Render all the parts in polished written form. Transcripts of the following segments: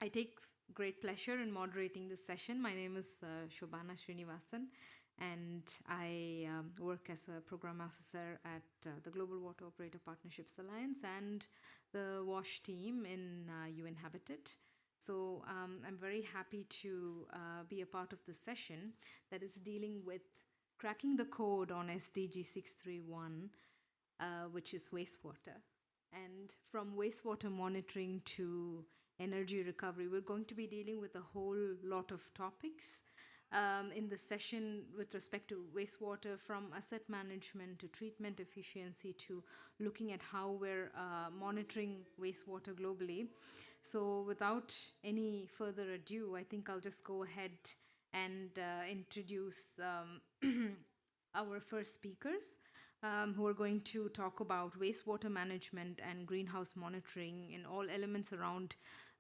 I take great pleasure in moderating this session. My name is Shobana Srinivasan, and I work as a program officer at the Global Water Operator Partnerships Alliance and the WASH team in UN Habitat. So I'm very happy to be a part of this session that is dealing with cracking the code on SDG6.3, which is wastewater. And from wastewater monitoring to energy recovery, we're going to be dealing with a whole lot of topics in the session with respect to wastewater, from asset management to treatment efficiency to looking at how we're monitoring wastewater globally. So without any further ado, I think I'll just go ahead and introduce our first speakers, who are going to talk about wastewater management and greenhouse monitoring in all elements around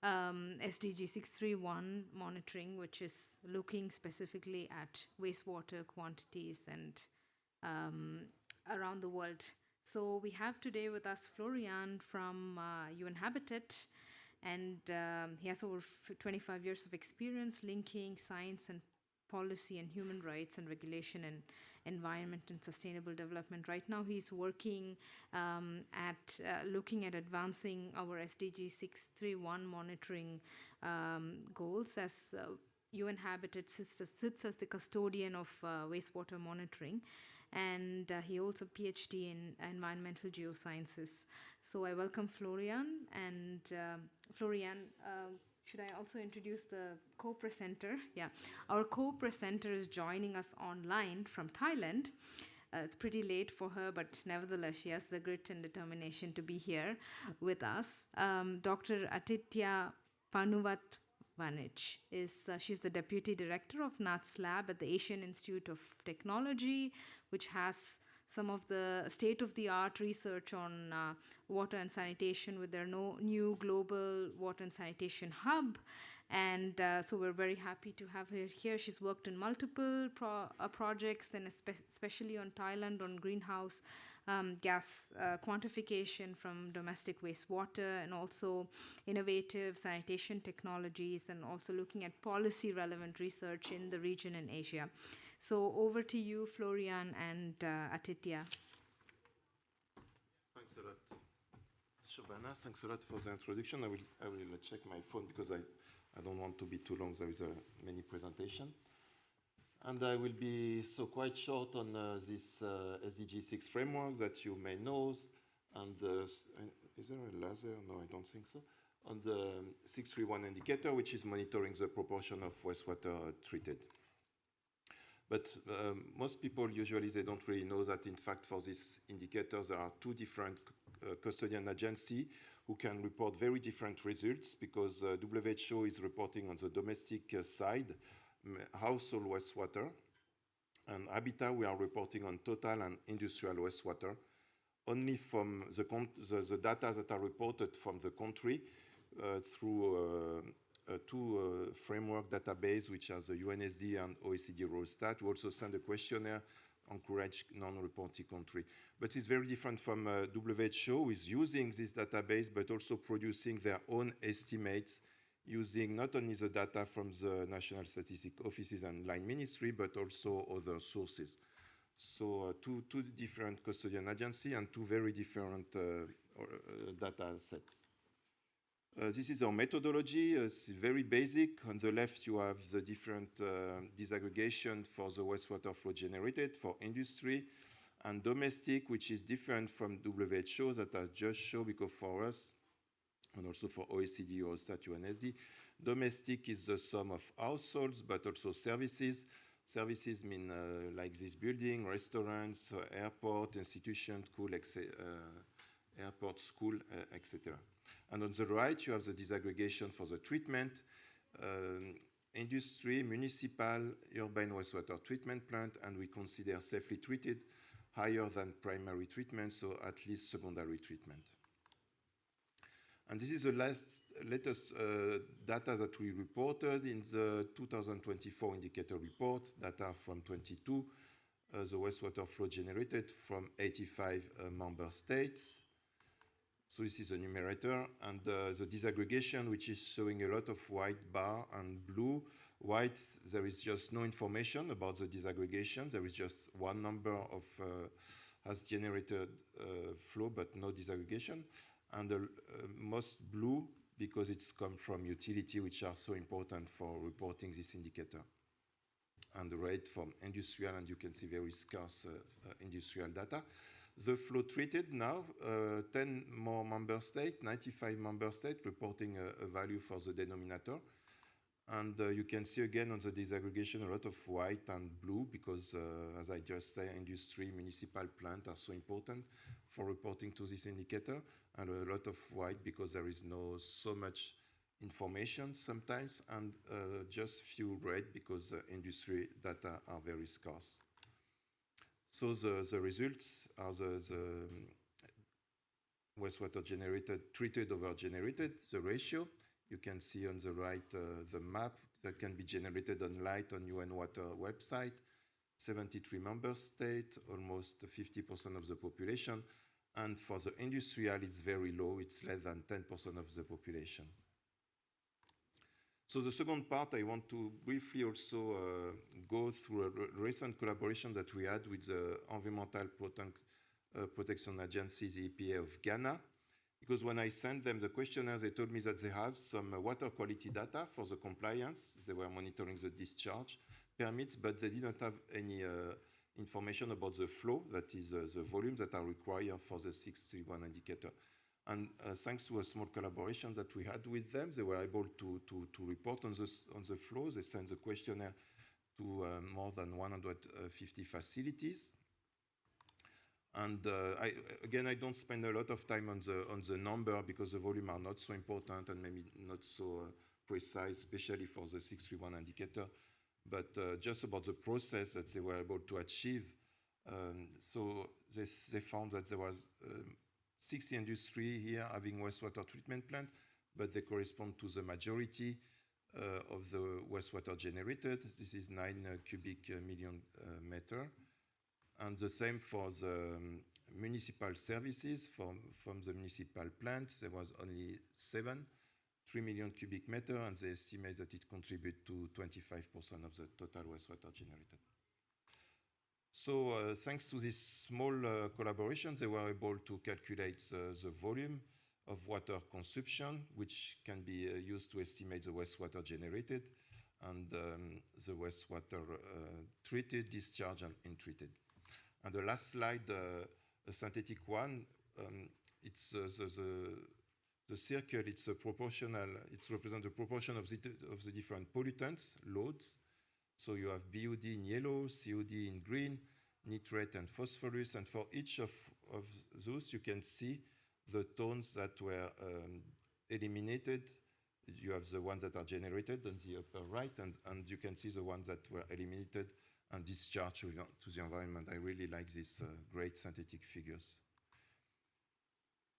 SDG 631 monitoring, which is looking specifically at wastewater quantities and around the world. So we have today with us Florian from UN Habitat, and he has over 25 years of experience linking science and policy and human rights and regulation and environment and sustainable development. Right now, he's working at looking at advancing our SDG 631 monitoring goals as UN Habitat sits as the custodian of wastewater monitoring, and he holds a PhD in environmental geosciences. So I welcome Florian, and Florian, should I also introduce the co-presenter? Yeah, our co-presenter is joining us online from Thailand. It's pretty late for her, but nevertheless, she has the grit and determination to be here with us. Dr. Atitya Panuvat Vanich she's the deputy director of NATS lab at the Asian Institute of Technology, which has some of the state-of-the-art research on water and sanitation with their new global water and sanitation hub. And so we're very happy to have her here. She's worked in multiple projects, and especially on Thailand on greenhouse gas quantification from domestic wastewater, and also innovative sanitation technologies, and also looking at policy relevant research in the region and Asia. So over to you, Florian and Atitya. Thanks a lot, Shobana. Thanks a lot for the introduction. I will check my phone because I don't want to be too long. There is many presentation. And I will be quite short on this SDG 6 framework that you may know. And is there a laser? No, I don't think so. On the 631 indicator, which is monitoring the proportion of wastewater treated. But most people usually, they don't really know that, in fact, for these indicators, there are two different custodian agencies who can report very different results, because WHO is reporting on the domestic side, household wastewater, and Habitat, we are reporting on total and industrial wastewater. Only from the data that are reported from the country through two framework database, which are the UNSD and OECD Eurostat. We also send a questionnaire, encourage non-reporting country. But it's very different from WHO, who is using this database, but also producing their own estimates, using not only the data from the National Statistic Offices and Line Ministry, but also other sources. So two different custodian agencies and two very different data sets. This is our methodology. It's very basic. On the left, you have the different disaggregation for the wastewater flow generated for industry, and domestic, which is different from WHO that I just showed, because for us, and also for OECD, Eurostat, UNSD, domestic is the sum of households, but also services. Services mean like this building, restaurants, airport, institution, school, airport, school, etc. And on the right, you have the disaggregation for the treatment, industry, municipal, urban wastewater treatment plant, and we consider safely treated higher than primary treatment, so at least secondary treatment. And this is the latest data that we reported in the 2024 indicator report, data from 22, the wastewater flow generated from 85 member states. So this is the numerator, and the disaggregation, which is showing a lot of white bar and blue. White, there is just no information about the disaggregation. There is just one number of has generated flow, but no disaggregation. And the most blue, because it's come from utility, which are so important for reporting this indicator. And the red from industrial, and you can see very scarce industrial data. The flow treated now, 10 more member states, 95 member states reporting a value for the denominator. And you can see again on the disaggregation a lot of white and blue because, as I just said, industry, municipal plant are so important for reporting to this indicator, and a lot of white because there is no so much information sometimes, and just few red because industry data are very scarce. So the results are the wastewater generated, treated over generated, the ratio. You can see on the right the map that can be generated on light on UN Water website. 73 member states, almost 50% of the population. And for the industrial, it's very low. It's less than 10% of the population. So the second part, I want to briefly also go through a recent collaboration that we had with the Environmental Protection Agency, the EPA of Ghana. Because when I sent them the questionnaires, they told me that they have some water quality data for the compliance. They were monitoring the discharge permits, but they didn't have any information about the flow, that is the volume that are required for the 631 indicator. And thanks to a small collaboration that we had with them, they were able to report on the flow. They sent the questionnaire to more than 150 facilities. And I don't spend a lot of time on the number because the volume are not so important and maybe not so precise, especially for the 631 indicator, but just about the process that they were able to achieve. So they found that there was 60 industry here having wastewater treatment plant, but they correspond to the majority of the wastewater generated. This is 9 cubic million meter. And the same for the municipal services from the municipal plants. There was only 3 million cubic meter, and they estimate that it contributes to 25% of the total wastewater generated. So thanks to this small collaboration, they were able to calculate the volume of water consumption, which can be used to estimate the wastewater generated and the wastewater treated, discharged, and untreated. And the last slide, a synthetic one, it's the circle, it's a proportional, it represents the proportion of the different pollutants, loads. So you have BOD in yellow, COD in green, nitrate and phosphorus. And for each of those, you can see the tones that were eliminated. You have the ones that are generated on the upper right, and you can see the ones that were eliminated and discharged to the environment. I really like these great synthetic figures.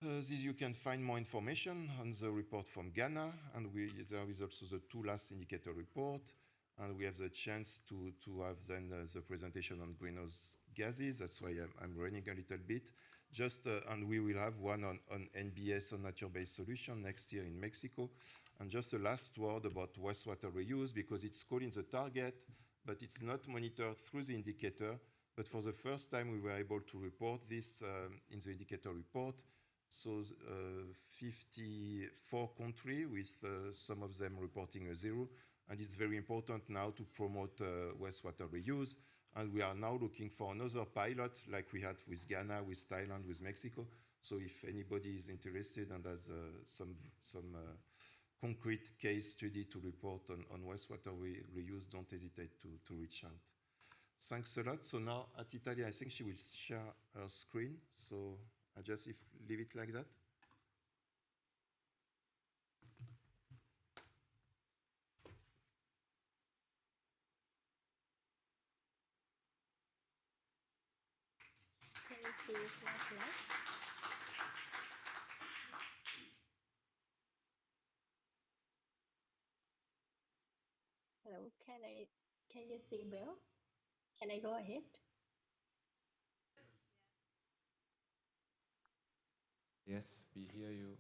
You can find more information on the report from Ghana, and there is also the 2 last indicator report, and we have the chance to have then the presentation on greenhouse gases. That's why I'm running a little bit. And we will have one on NBS, on nature-based solution, next year in Mexico. And just a last word about wastewater reuse, because it's called in the target, but it's not monitored through the indicator. But for the first time, we were able to report this in the indicator report. So 54 countries, with some of them reporting a 0. And it's very important now to promote wastewater reuse. And we are now looking for another pilot like we had with Ghana, with Thailand, with Mexico. So if anybody is interested and has some concrete case study to report on wastewater reuse, don't hesitate to reach out. Thanks a lot. So now at Italia, I think she will share her screen. So I just leave it like that. Can you please slide? Hello, can you see Bill? Can I go ahead? Yes, we hear you.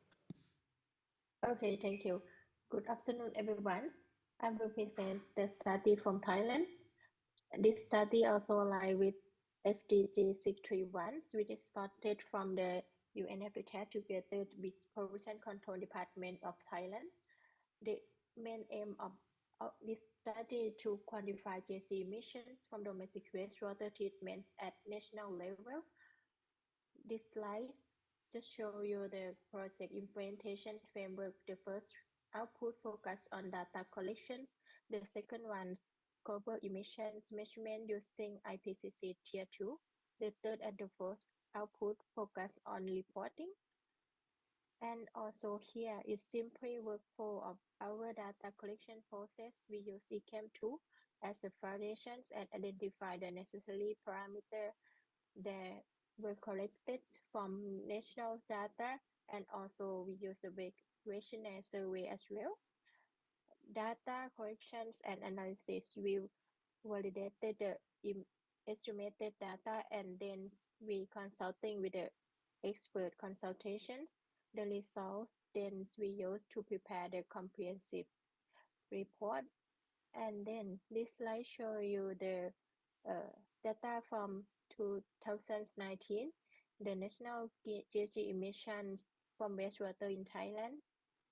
Okay, thank you. Good afternoon, everyone. I will present the study from Thailand. This study also aligns with SDG6.3, which is spotted from the UN Habitat together with Pollution Control Department of Thailand. The main aim of this study to quantify GHG emissions from domestic wastewater treatments at national level. This slide just show you the project implementation framework. The first output focus on data collections. The second one cover emissions measurement using IPCC Tier 2. The third and the fourth output focus on reporting. And also here is simply workflow of our data collection process. We use ECAM2 as a foundations and identify the necessary parameter that were collected from national data, and also we use the questionnaire survey as well. Data collections and analysis will validate the estimated data, and then we consulting with the expert consultations. The results then we use to prepare the comprehensive report. And then this slide show you the uh, data from 2019, the national GHG emissions from wastewater in Thailand.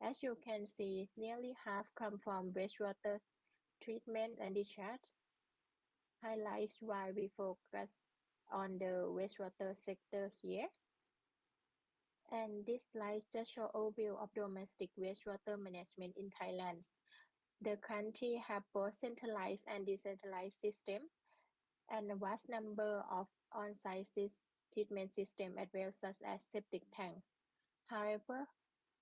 As you can see, nearly half come from wastewater treatment and discharge, highlights why we focus on the wastewater sector here. And this slide just show overview of domestic wastewater management in Thailand. The country have both centralized and decentralized system, and a vast number of on-site treatment systems as well, such as septic tanks. However,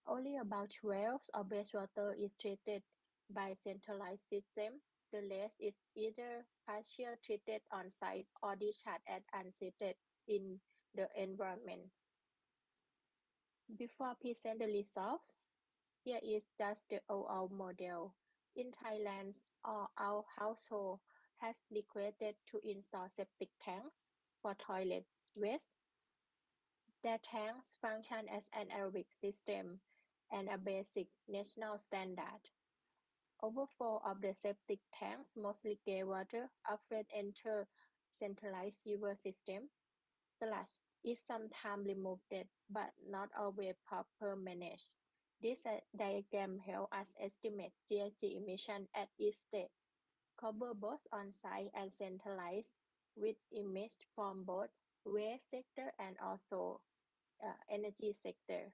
only about 12 of wastewater is treated by centralized system. The rest is either partially treated on-site or discharged as untreated in the environment. Before present the results, here is just the overall model. In Thailand, all our household has requested to install septic tanks for toilet waste. The tanks function as an aerobic system and a basic national standard. Overflow of the septic tanks, mostly grey water, often enter centralized sewer system. Sludge is sometimes removed but not always proper managed. This diagram helps us estimate GHG emission at each stage, cover both on-site and centralized, with image from both waste sector and also energy sector.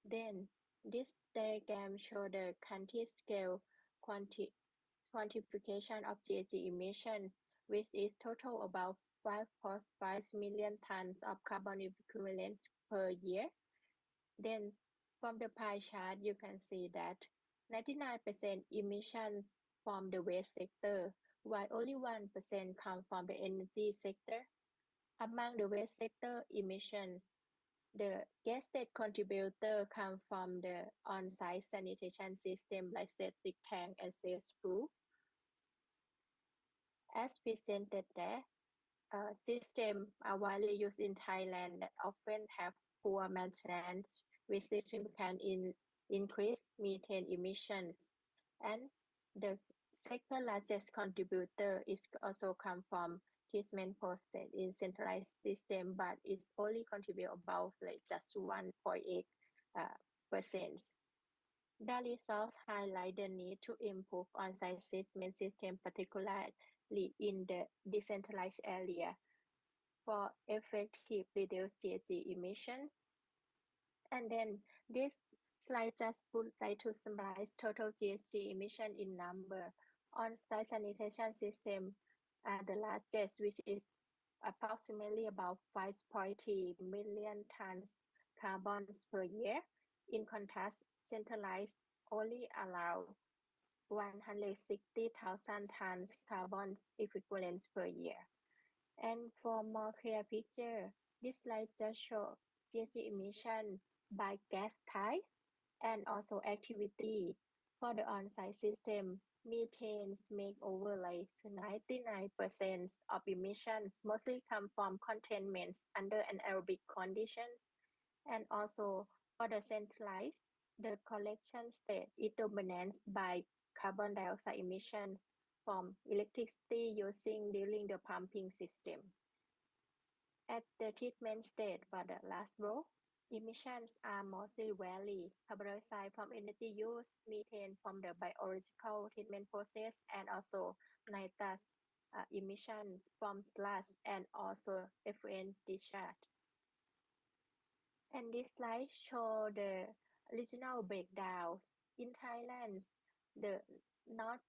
Then this diagram shows the country scale quantification of GHG emissions, which is total about 5.5 million tons of carbon equivalent per year. Then from the pie chart, you can see that 99% emissions from the waste sector, while only 1% come from the energy sector. Among the waste sector emissions, the guested contributor come from the on-site sanitation system like septic tank and cesspool. As presented there, systems are widely used in Thailand that often have poor maintenance, with significant increased methane emissions. And the second largest contributor is also come from treatment process in centralized system, but it's only contribute about like just 1.8 percent. The results highlight the need to improve on-site treatment system, particularly in the decentralized area, for effective reduce GHG emission. And then this slide just would like to summarize total GHG emission in number. On-site sanitation system are the largest, which is approximately about 5.3 million tons carbons per year. In contrast, centralized only allow 160,000 tons carbon equivalents per year. And for more clear picture, this slide just shows GHG emissions by gas types and also activity. For the on-site system, methanes make over like 99% of emissions, mostly come from containments under anaerobic conditions. And also for the centralized, the collection state is dominated by carbon dioxide emissions from electricity using during the pumping system. At the treatment state for the last row, emissions are mostly vary carbon dioxide from energy use, methane from the biological treatment process, and also nitrous emission from sludge and also effluent discharge. And this slide show the regional breakdowns. In Thailand, the north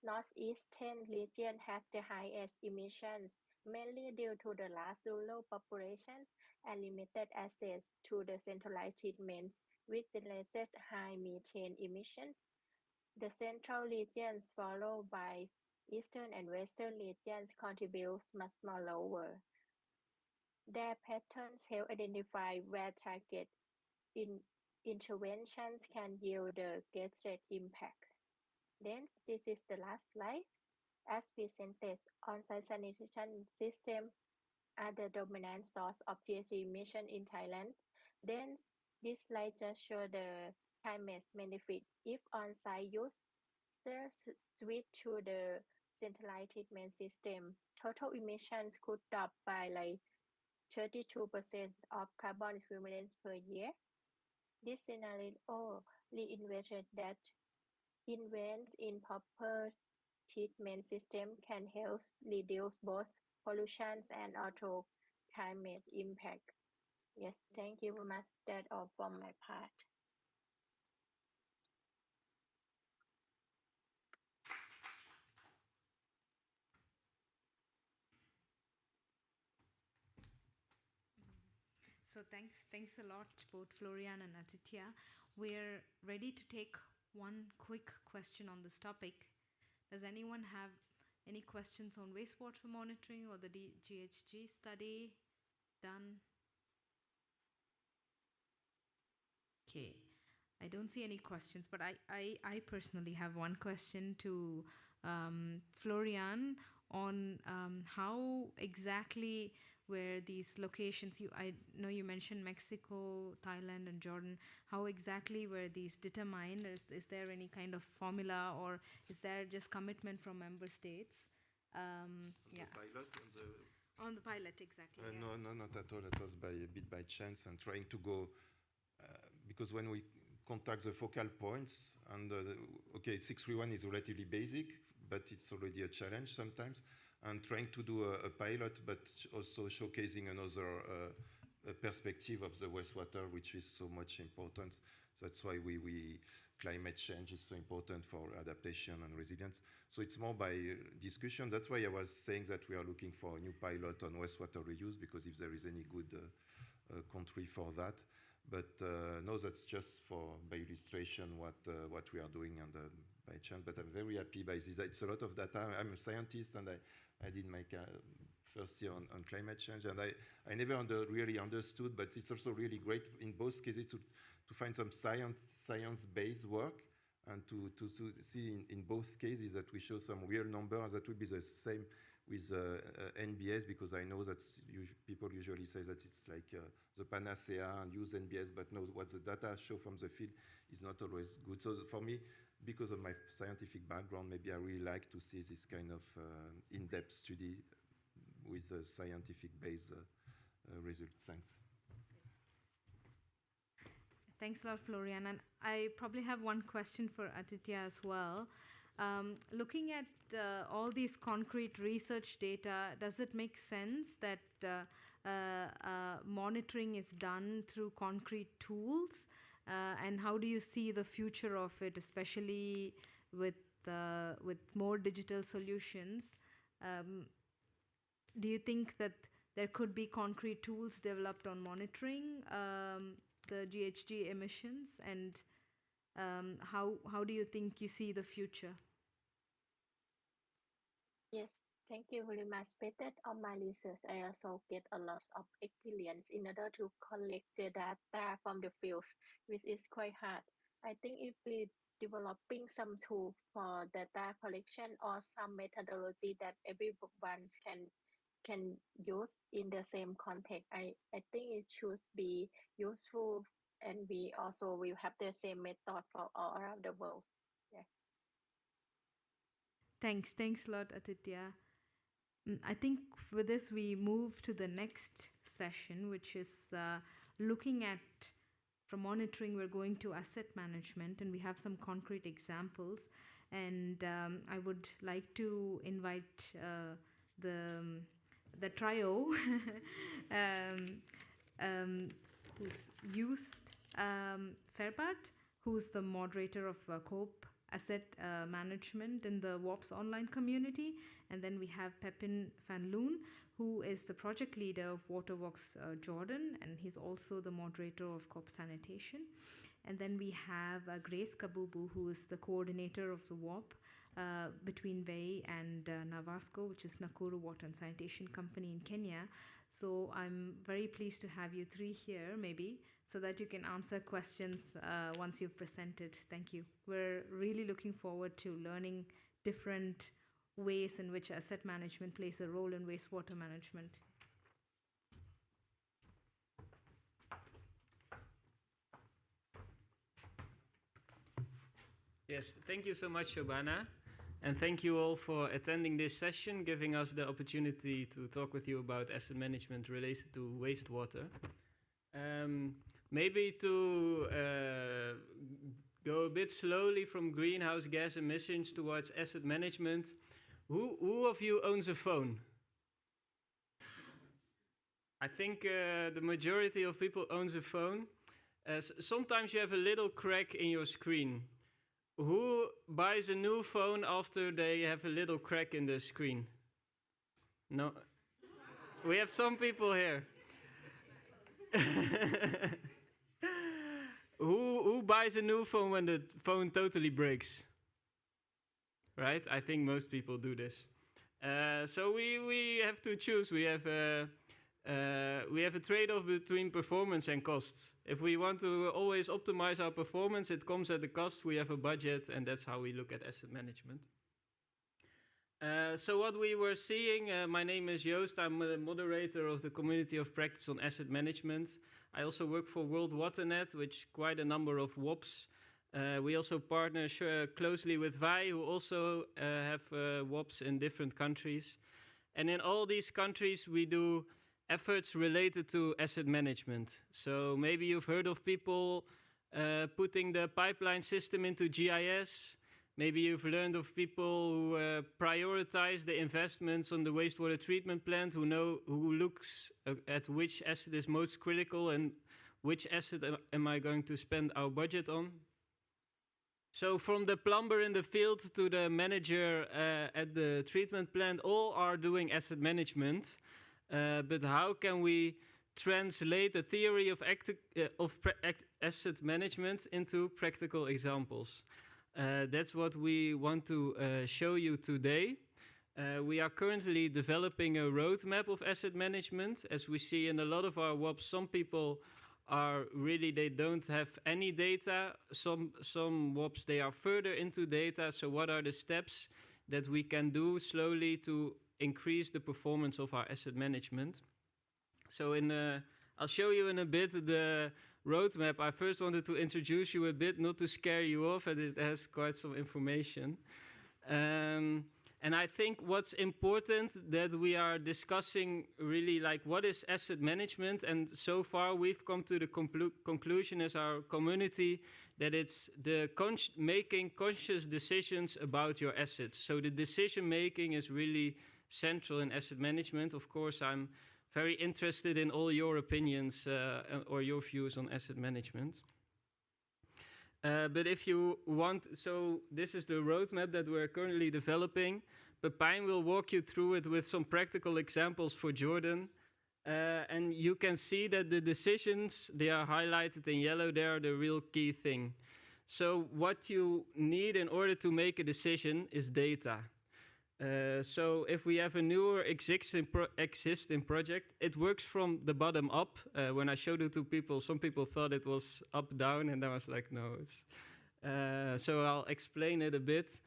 northeastern region has the highest emissions, mainly due to the large rural population and limited access to the centralized treatments, which generated high methane emissions. The central regions, followed by eastern and western regions, contribute much more lower. Their patterns help identify where target in interventions can yield the greatest impact. Then this is the last slide. As presented, on-site sanitation system are the dominant source of GHG emission in Thailand. Then this slide just show the climate benefit if on-site use switch to the centralized treatment system. Total emissions could drop by like 32% of carbon equivalent per year. This scenario reinvented that invents in proper treatment system can help reduce both pollution and also climate impact. Yes, thank you very much. That's all from my part. So thanks a lot, both Florian and Aditya. We're ready to take one quick question on this topic. Does anyone have any questions on wastewater monitoring or the GHG study done? Okay, I don't see any questions, but I personally have one question to Florian on how exactly were these locations. I know you mentioned Mexico, Thailand, and Jordan. How exactly were these determined? Is there any kind of formula, or is there just commitment from member states? The pilot On the pilot, exactly. Yeah. No, not at all. It was a bit by chance and trying to go because when we contact the focal points, and 631 is relatively basic, but it's already a challenge sometimes, and trying to do a pilot, but also showcasing another perspective of the wastewater, which is so much important. That's why we climate change is so important for adaptation and resilience. So it's more by discussion. That's why I was saying that we are looking for a new pilot on wastewater reuse, because if there is any good country for that. But no, that's just by illustration what we are doing and by chance. But I'm very happy by this. It's a lot of data. I'm a scientist, and I did my first year on climate change, and I never really understood. But it's also really great in both cases to find some science-based work, and to see in both cases that we show some real numbers. That would be the same with NBS, because I know that people usually say that it's like the panacea and use NBS, but no, what the data show from the field is not always good. So for me, because of my scientific background, maybe I really like to see this kind of in-depth study with a scientific-based results. Thanks. Thanks a lot, Florian. And I probably have one question for Aditya as well. Looking at all these concrete research data, does it make sense that monitoring is done through concrete tools? And how do you see the future of it, especially with more digital solutions? Do you think that there could be concrete tools developed on monitoring the GHG emissions? And how do you think you see the future? Yes, thank you very much. Based on my research, I also get a lot of experience in order to collect the data from the field, which is quite hard. I think if we developing some tool for data collection or some methodology that everyone can can use in the same context. I think it should be useful, and we also will have the same method for all around the world. Yeah. Thanks a lot, Aditya. I think for this we move to the next session, which is looking at, from monitoring we're going to asset management, and we have some concrete examples. And I would like to invite the trio who's used Fairbart, who's the moderator of COPE Asset Management in the WOPs online community. And then we have Pepin van Loon, who is the project leader of Waterworks Jordan, and he's also the moderator of COP Sanitation. And then we have Grace Kabubu, who is the coordinator of the WOP between Vai and Navasco, which is Nakuru Water and Sanitation Company in Kenya. So I'm very pleased to have you three here, maybe, so that you can answer questions once you've presented. Thank you. We're really looking forward to learning different ways in which asset management plays a role in wastewater management. Yes, thank you so much, Shobana. And thank you all for attending this session, giving us the opportunity to talk with you about asset management related to wastewater. Maybe to go a bit slowly from greenhouse gas emissions towards asset management, who of you owns a phone? I think the majority of people owns a phone. Sometimes you have a little crack in your screen. Who buys a new phone after they have a little crack in the screen? No? We have some people here. Who buys a new phone when the phone totally breaks? Right? I think most people do this. So we have to choose. We have a trade-off between performance and costs. If we want to always optimize our performance, it comes at a cost. We have a budget, and that's how we look at asset management. So what we were seeing, my name is Joost. I'm a moderator of the Community of Practice on Asset Management. I also work for World WaterNet, which quite a number of WOPs. We also partner closely with Vai, who also have WOPs in different countries. And in all these countries, we do efforts related to asset management. So maybe you've heard of people putting the pipeline system into GIS. Maybe you've learned of people who prioritize the investments on the wastewater treatment plant, who looks at which asset is most critical and which asset am I going to spend our budget on. So from the plumber in the field to the manager at the treatment plant, all are doing asset management. But how can we translate the theory of asset management into practical examples? That's what we want to show you today. We are currently developing a roadmap of asset management. As we see in a lot of our WOPs, some people they don't have any data. Some WOPs, they are further into data. So what are the steps that we can do slowly to increase the performance of our asset management? So I'll show you in a bit the roadmap. I first wanted to introduce you a bit, not to scare you off, and it has quite some information. And I think what's important that we are discussing really like what is asset management, and so far we've come to the conclusion as our community that it's the making conscious decisions about your assets. So the decision making is really central in asset management. Of course, I'm very interested in all your opinions or your views on asset management. But if you want, so this is the roadmap that we're currently developing. Pepijn will walk you through it with some practical examples for Jordan. And you can see that the decisions, they are highlighted in yellow, they are the real key thing. So what you need in order to make a decision is data. So if we have a newer existing project, it works from the bottom up. When I showed it to people, some people thought it was up down, and I was like, no, it's. So I'll explain it a bit.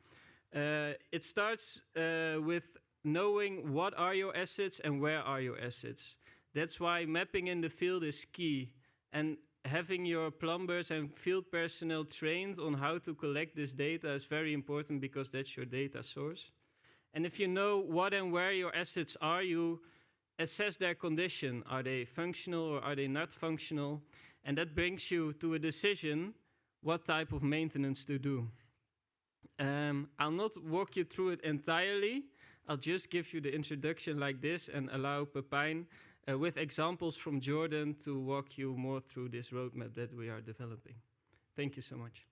It starts with knowing what are your assets and where are your assets. That's why mapping in the field is key, and having your plumbers and field personnel trained on how to collect this data is very important, because that's your data source. And if you know what and where your assets are, you assess their condition. Are they functional or are they not functional? And that brings you to a decision what type of maintenance to do. I'll not walk you through it entirely. I'll just give you the introduction like this and allow Pepijn with examples from Jordan to walk you more through this roadmap that we are developing. Thank you so much.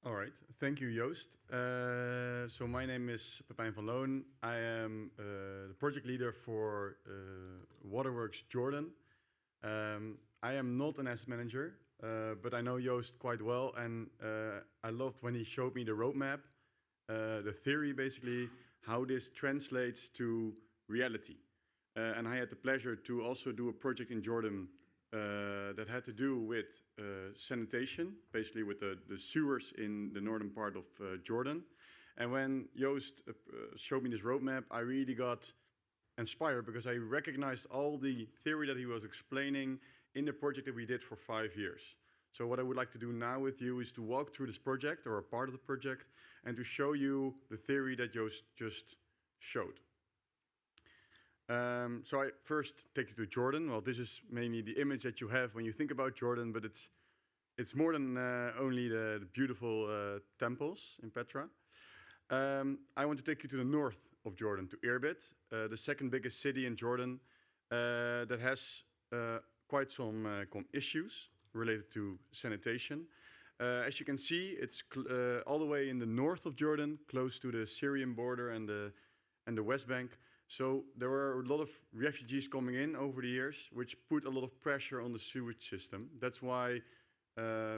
All right, thank you, Joost. So my name is Pepijn van Loon. I am the project leader for Waterworks Jordan. I am not an asset manager, but I know Joost quite well, and I loved when he showed me the roadmap, the theory basically, how this translates to reality. And I had the pleasure to also do a project in Jordan that had to do with sanitation, basically with the sewers in the northern part of Jordan. And when Joost showed me this roadmap, I really got inspired, because I recognized all the theory that he was explaining in the project that we did for 5 years. So what I would like to do now with you is to walk through this project, or a part of the project, and to show you the theory that Joost just showed. So I first take you to Jordan. Well, this is mainly the image that you have when you think about Jordan, but it's more than only the beautiful temples in Petra. I want to take you to the north of Jordan, to Irbid, the second biggest city in Jordan, that has quite some issues related to sanitation. As you can see, it's all the way in the north of Jordan, close to the Syrian border and the West Bank. So there were a lot of refugees coming in over the years, which put a lot of pressure on the sewage system. That's why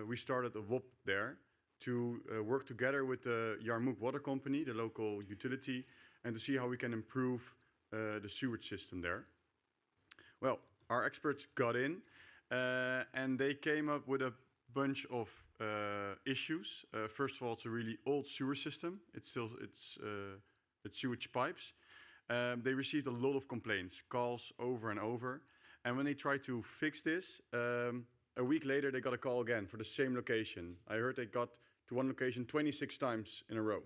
we started a WOP there, to work together with the Yarmouk Water Company, the local utility, and to see how we can improve the sewage system there. Well, our experts got in, and they came up with a bunch of issues. First of all, it's a really old sewer system. It's sewage pipes. They received a lot of complaints, calls over and over. And when they tried to fix this, a week later they got a call again for the same location. I heard they got to one location 26 times in a row.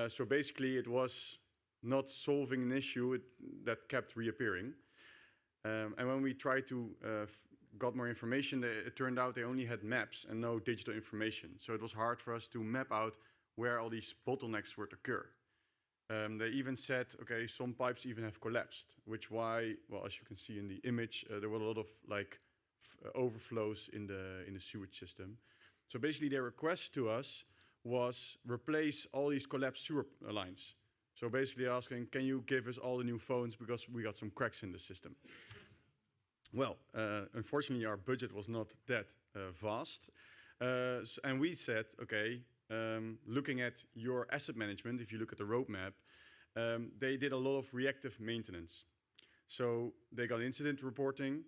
So basically it was not solving an issue that kept reappearing. And when we tried to got more information, it turned out they only had maps and no digital information. So it was hard for us to map out where all these bottlenecks would occur. They even said, okay, some pipes even have collapsed, which why, well, as you can see in the image, there were a lot of overflows in the sewage system. So basically their request to us was replace all these collapsed sewer lines. So basically asking, can you give us all the new phones because we got some cracks in the system? Well, unfortunately our budget was not that vast. And we said, okay, looking at your asset management, if you look at the roadmap, they did a lot of reactive maintenance. So they got incident reporting,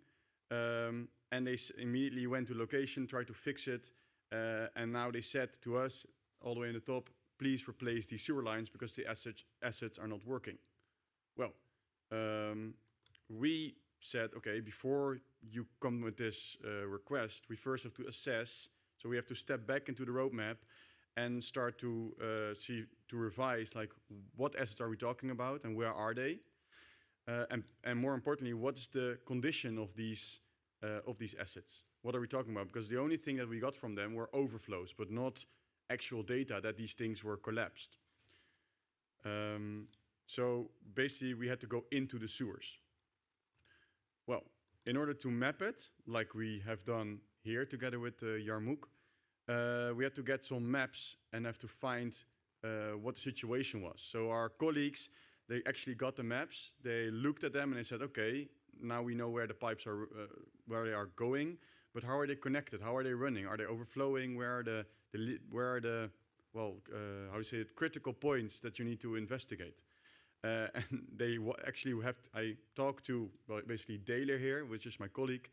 and they immediately went to location, tried to fix it, and now they said to us, all the way in the top, please replace these sewer lines because the assets are not working. Well, we said, okay, before you come with this request, we first have to assess, so we have to step back into the roadmap and start to revise, like, what assets are we talking about and where are they? And more importantly, what's the condition of these assets? What are we talking about? Because the only thing that we got from them were overflows, but not actual data that these things were collapsed. So basically, we had to go into the sewers. Well, in order to map it, like we have done here together with Yarmouk, we had to get some maps and have to find what the situation was. So our colleagues, they actually got the maps, they looked at them and they said, okay, now we know where the pipes are, where they are going, but how are they connected? How are they running? Are they overflowing? Where are the how do you say it, critical points that you need to investigate? And they actually I talked to basically Daler here, which is my colleague,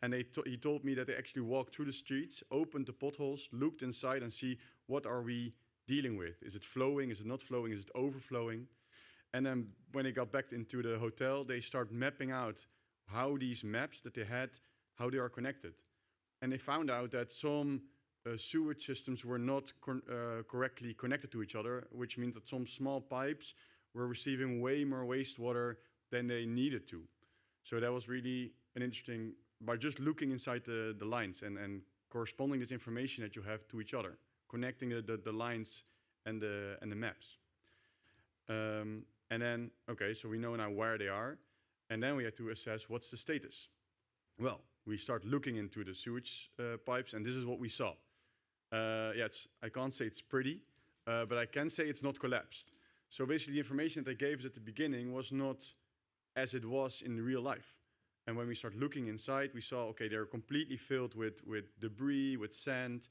And he told me that they actually walked through the streets, opened the potholes, looked inside and see what are we dealing with. Is it flowing? Is it not flowing? Is it overflowing? And then when they got back into the hotel, they start mapping out how these maps that they had, how they are connected. And they found out that some sewage systems were not correctly connected to each other, which means that some small pipes were receiving way more wastewater than they needed to. So that was really an interesting, by just looking inside the lines and corresponding this information that you have to each other, connecting the lines and the maps. And then, okay, so we know now where they are, and then we had to assess what's the status. Well, we start looking into the sewage pipes, and this is what we saw. Yeah, I can't say it's pretty, but I can say it's not collapsed. So basically the information that they gave us at the beginning was not as it was in real life. And when we start looking inside, we saw, okay, they're completely filled with debris, with sand,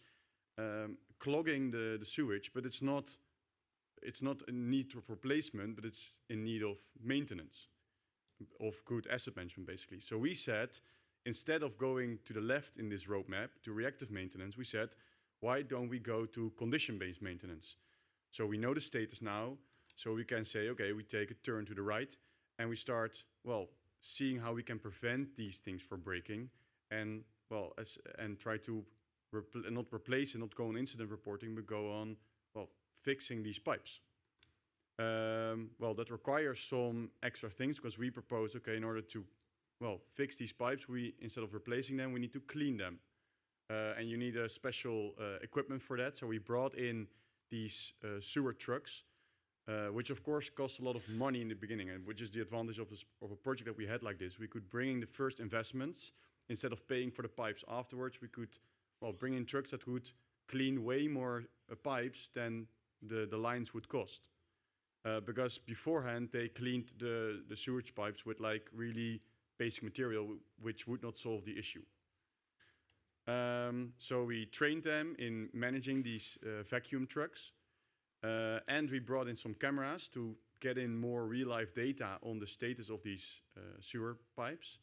clogging the sewage, but it's not in need of replacement, but it's in need of maintenance, of good asset management, basically. So we said, instead of going to the left in this roadmap to reactive maintenance, we said, why don't we go to condition-based maintenance? So we know the status now, so we can say, okay, we take a turn to the right, and we start, well, seeing how we can prevent these things from breaking, and well, and try to not replace and not go on incident reporting, but go on, well, fixing these pipes. Well, that requires some extra things, because we propose, okay, in order to, well, fix these pipes, we, instead of replacing them, we need to clean them. And you need a special equipment for that. So we brought in these sewer trucks, which of course cost a lot of money in the beginning, and which is the advantage of a project that we had like this. We could bring in the first investments. Instead of paying for the pipes afterwards, we could, well, bring in trucks that would clean way more pipes than the lines would cost. Because beforehand, they cleaned the sewage pipes with like really basic material, which would not solve the issue. So we trained them in managing these vacuum trucks, and we brought in some cameras to get in more real-life data on the status of these sewer pipes,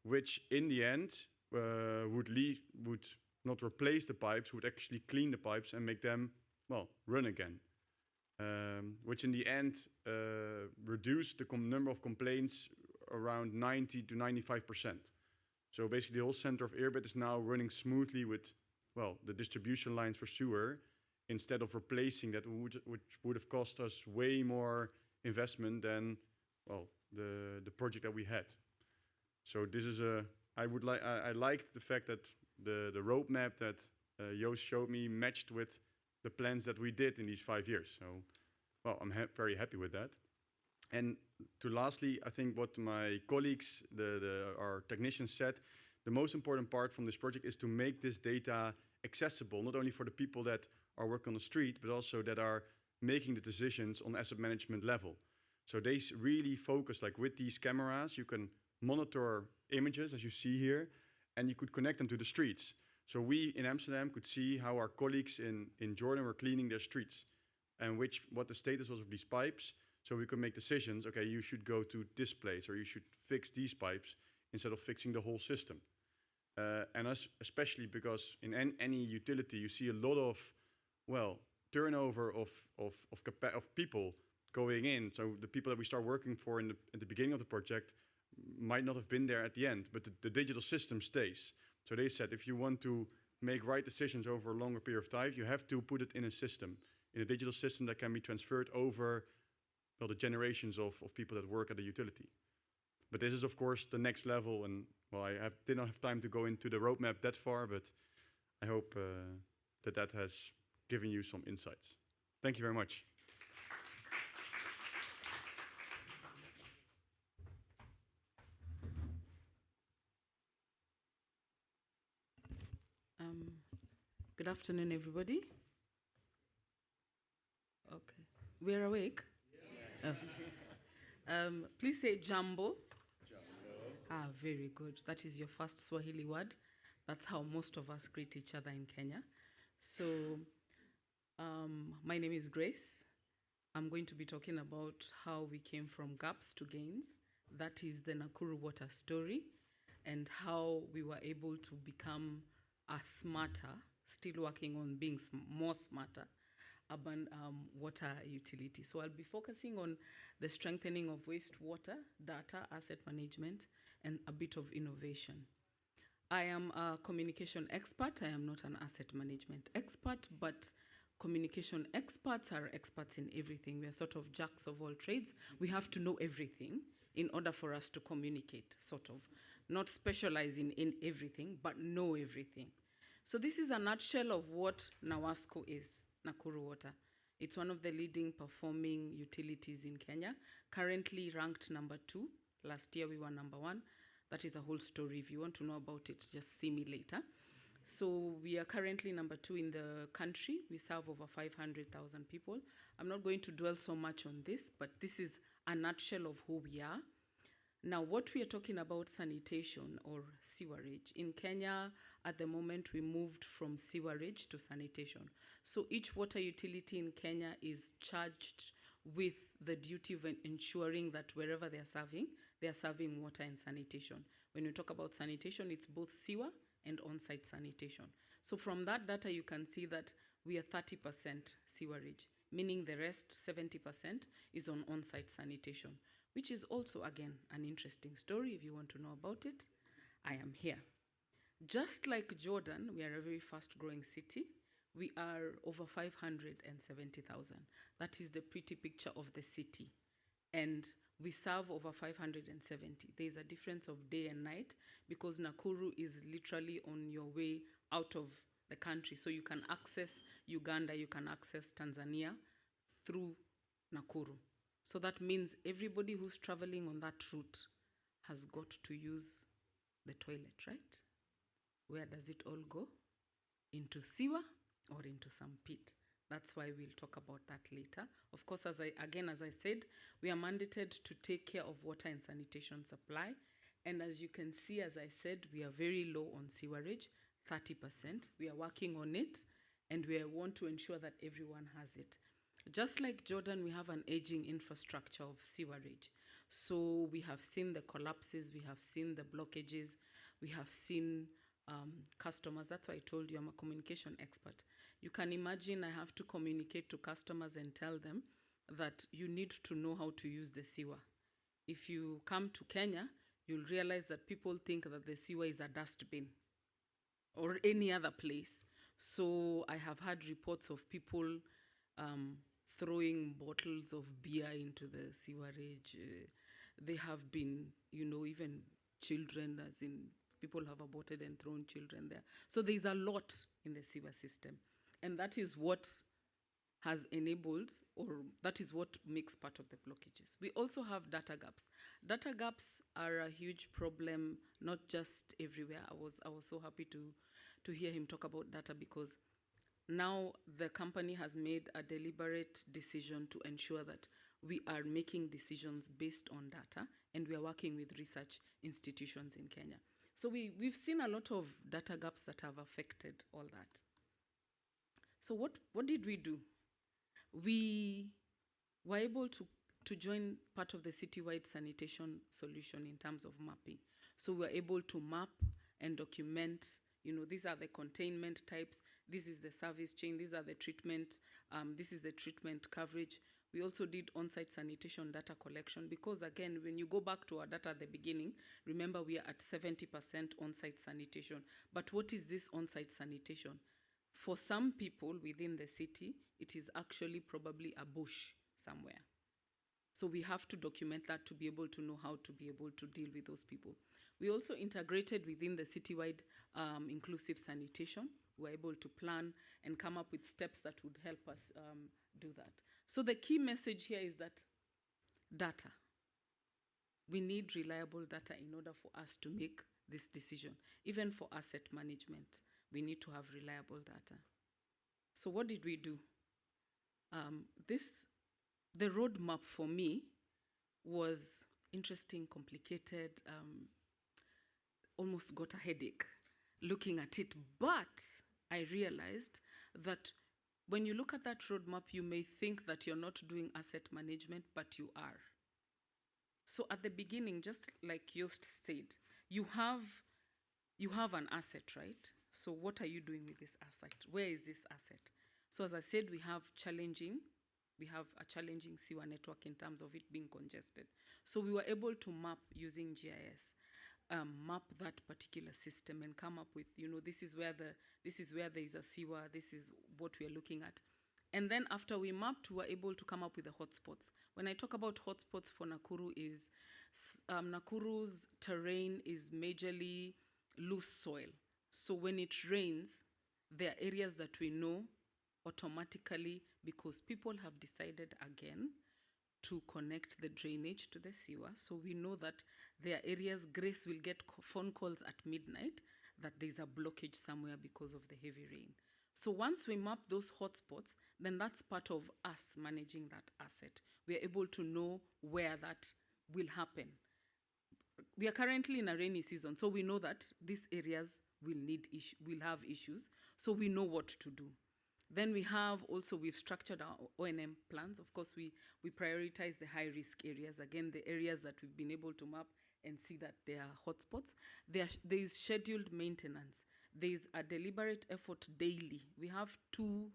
which in the end would not replace the pipes, would actually clean the pipes and make them, well, run again. Which in the end reduced the number of complaints around 90 to 95%. So basically the whole center of Irbid is now running smoothly with, well, the distribution lines for sewer, instead of replacing that, which would have cost us way more investment than, well, the project that we had. So this is I liked the fact that the roadmap that Joost showed me matched with the plans that we did in these 5 years. So, well, I'm very happy with that. And to lastly, I think what my colleagues, our technicians said, the most important part from this project is to make this data accessible, not only for the people that are working on the street, but also that are making the decisions on asset management level. So they really focus, like with these cameras, you can monitor images, as you see here, and you could connect them to the streets. So we in Amsterdam could see how our colleagues in Jordan were cleaning their streets, and what the status was of these pipes. So we could make decisions, okay, you should go to this place, or you should fix these pipes, instead of fixing the whole system. And especially because in any utility, you see a lot of, well, turnover of people going in. So the people that we start working for at the beginning of the project might not have been there at the end, but the digital system stays. So they said, if you want to make right decisions over a longer period of time, you have to put it in a system, in a digital system that can be transferred over, well, the generations of people that work at the utility. But this is, of course, the next level, and well, I did not have time to go into the roadmap that far, but I hope that has given you some insights. Thank you very much. Good afternoon, everybody. Okay, we're awake? Yeah. Oh. Please say jambo. Ah, very good. That is your first Swahili word. That's how most of us greet each other in Kenya. So, my name is Grace. I'm going to be talking about how we came from gaps to gains. That is the Nakuru water story. and how we were able to become a smarter, still working on being more smarter, urban water utility. So I'll be focusing on the strengthening of wastewater, data, asset management, and a bit of innovation. I am a communication expert. I am not an asset management expert, but communication experts are experts in everything. We are sort of jacks of all trades. We have to know everything in order for us to communicate, sort of. Not specializing in everything, but know everything. So this is a nutshell of what NAWASCO is, Nakuru Water. It's one of the leading performing utilities in Kenya, currently ranked number 2. Last year we were number 1. That is a whole story. If you want to know about it, just see me later. So we are currently number 2 in the country. We serve over 500,000 people. I'm not going to dwell so much on this, but this is a nutshell of who we are. Now, what we are talking about, sanitation or sewerage. In Kenya, at the moment, we moved from sewerage to sanitation. So each water utility in Kenya is charged with the duty of ensuring that wherever they are serving water and sanitation. When we talk about sanitation, it's both sewer and on-site sanitation. So from that data, you can see that we are 30% sewerage, meaning the rest, 70%, is on on-site sanitation, which is also, again, an interesting story. If you want to know about it, I am here. Just like Jordan, we are a very fast-growing city. We are over 570,000. That is the pretty picture of the city. And we serve over 570. There's a difference of day and night because Nakuru is literally on your way out of the country. So you can access Uganda, you can access Tanzania through Nakuru. So that means everybody who's traveling on that route has got to use the toilet, right? Where does it all go? Into sewer or into some pit? That's why we'll talk about that later. Of course, as I said, we are mandated to take care of water and sanitation supply. And as you can see, as I said, we are very low on sewerage, 30%. We are working on it, and we want to ensure that everyone has it. Just like Jordan, we have an aging infrastructure of sewerage. So we have seen the collapses, we have seen the blockages, we have seen customers. That's why I told you I'm a communication expert. You can imagine I have to communicate to customers and tell them that you need to know how to use the sewer. If you come to Kenya, you'll realize that people think that the sewer is a dustbin or any other place. So I have had reports of people throwing bottles of beer into the sewerage. They have been, even children, as in people have aborted and thrown children there. So there's a lot in the sewer system. And that is what has enabled, or that is what makes part of the blockages. We also have data gaps. Data gaps are a huge problem, not just everywhere. I was so happy to hear him talk about data because now the company has made a deliberate decision to ensure that we are making decisions based on data, and we are working with research institutions in Kenya. So we've seen a lot of data gaps that have affected all that. So what did we do? We were able to join part of the citywide sanitation solution in terms of mapping. So we were able to map and document, these are the containment types, this is the service chain, these are the treatment, this is the treatment coverage. We also did on-site sanitation data collection because, again, when you go back to our data at the beginning, remember we are at 70% on-site sanitation. But what is this on-site sanitation? For some people within the city, it is actually probably a bush somewhere. So we have to document that to be able to know how to be able to deal with those people. We also integrated within the citywide inclusive sanitation. We're able to plan and come up with steps that would help us do that. So the key message here is that data. We need reliable data in order for us to make this decision. Even for asset management, we need to have reliable data. So what did we do? The roadmap for me was interesting, complicated, almost got a headache looking at it. But I realized that when you look at that roadmap, you may think that you're not doing asset management, but you are. So at the beginning, just like Joost said, you have an asset, right? So what are you doing with this asset? Where is this asset? So as I said, we have a challenging sewer network in terms of it being congested. So we were able to map using GIS, map that particular system and come up with, this is where there is a sewer, this is what we are looking at. And then after we mapped, we were able to come up with the hotspots. When I talk about hotspots for Nakuru is, Nakuru's terrain is majorly loose soil. So when it rains, there are areas that we know automatically because people have decided again to connect the drainage to the sewer. So we know that there are areas, Grace will get phone calls at midnight that there's a blockage somewhere because of the heavy rain. So once we map those hotspots, then that's part of us managing that asset. We are able to know where that will happen. We are currently in a rainy season, so we know that these areas will have issues, so we know what to do. Then we've structured our O&M plans. Of course, we prioritize the high-risk areas. Again, the areas that we've been able to map and see that there are hotspots. There is scheduled maintenance. There is a deliberate effort daily. We have two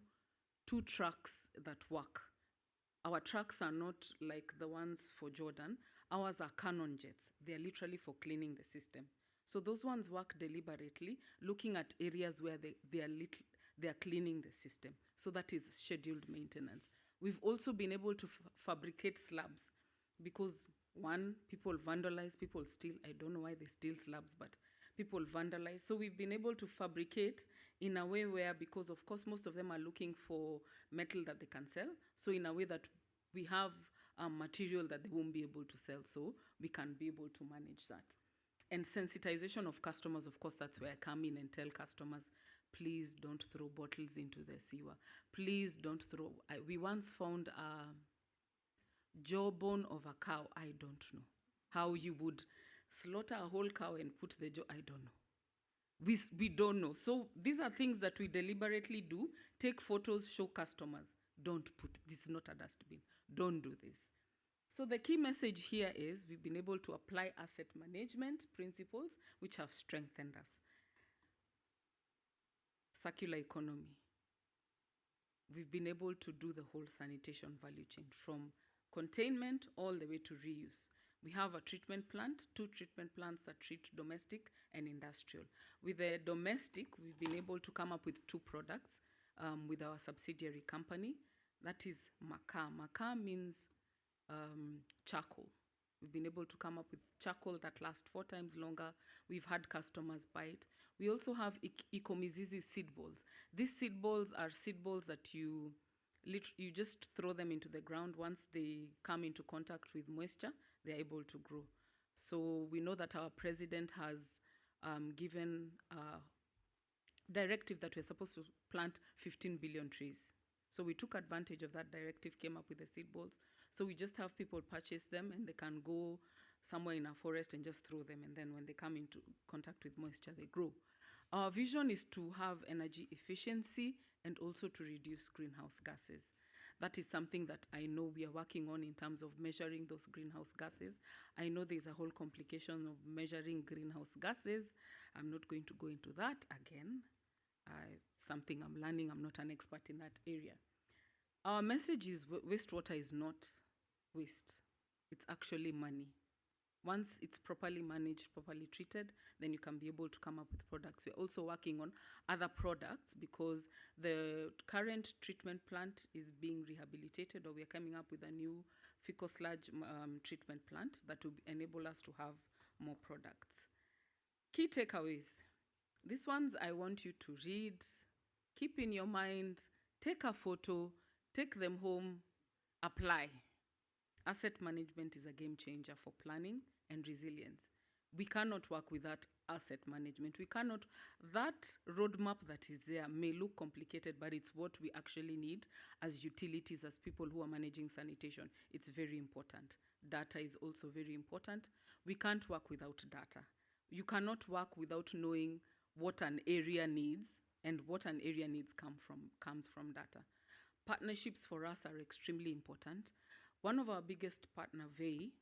trucks that work. Our trucks are not like the ones for Jordan. Ours are Canon jets. They are literally for cleaning the system. So those ones work deliberately, looking at areas where they are cleaning the system. So that is scheduled maintenance. We've also been able to fabricate slabs because, one, people vandalize, people steal. I don't know why they steal slabs, but people vandalize. So we've been able to fabricate in a way where, because of course most of them are looking for metal that they can sell, so in a way that we have material that they won't be able to sell, so we can be able to manage that. And sensitization of customers, of course, that's where I come in and tell customers, please don't throw bottles into the sewer. Please don't throw. We once found a jawbone of a cow. I don't know how you would slaughter a whole cow and put the jaw. I don't know. We don't know. So these are things that we deliberately do. Take photos, show customers. Don't put, this is not a dustbin. Don't do this. So the key message here is we've been able to apply asset management principles which have strengthened us. Circular economy. We've been able to do the whole sanitation value chain from containment all the way to reuse. We have a treatment plant, 2 treatment plants that treat domestic and industrial. With the domestic, we've been able to come up with 2 products with our subsidiary company. That is Makaa. Makaa means charcoal. We've been able to come up with charcoal that lasts 4 times longer. We've had customers buy it. We also have Ikomizizi seed balls. These seed balls are seed balls that you just throw them into the ground. Once they come into contact with moisture, they're able to grow. So we know that our president has given a directive that we're supposed to plant 15 billion trees. So we took advantage of that directive, came up with the seed balls. So we just have people purchase them and they can go somewhere in a forest and just throw them. And then when they come into contact with moisture, they grow. Our vision is to have energy efficiency and also to reduce greenhouse gases. That is something that I know we are working on in terms of measuring those greenhouse gases. I know there's a whole complication of measuring greenhouse gases. I'm not going to go into that again. Something I'm learning. I'm not an expert in that area. Our message is wastewater is not waste. It's actually money. Once it's properly managed, properly treated, then you can be able to come up with products. We're also working on other products because the current treatment plant is being rehabilitated, or we're coming up with a new fecal sludge treatment plant that will enable us to have more products. Key takeaways. These ones I want you to read, keep in your mind, take a photo, take them home, apply. Asset management is a game changer for planning and resilience. We cannot work without asset management. That roadmap that is there may look complicated, but it's what we actually need as utilities, as people who are managing sanitation. It's very important. Data is also very important. We can't work without data. You cannot work without knowing what an area needs, and what an area needs comes from data. Partnerships for us are extremely important. One of our biggest partner, VEI,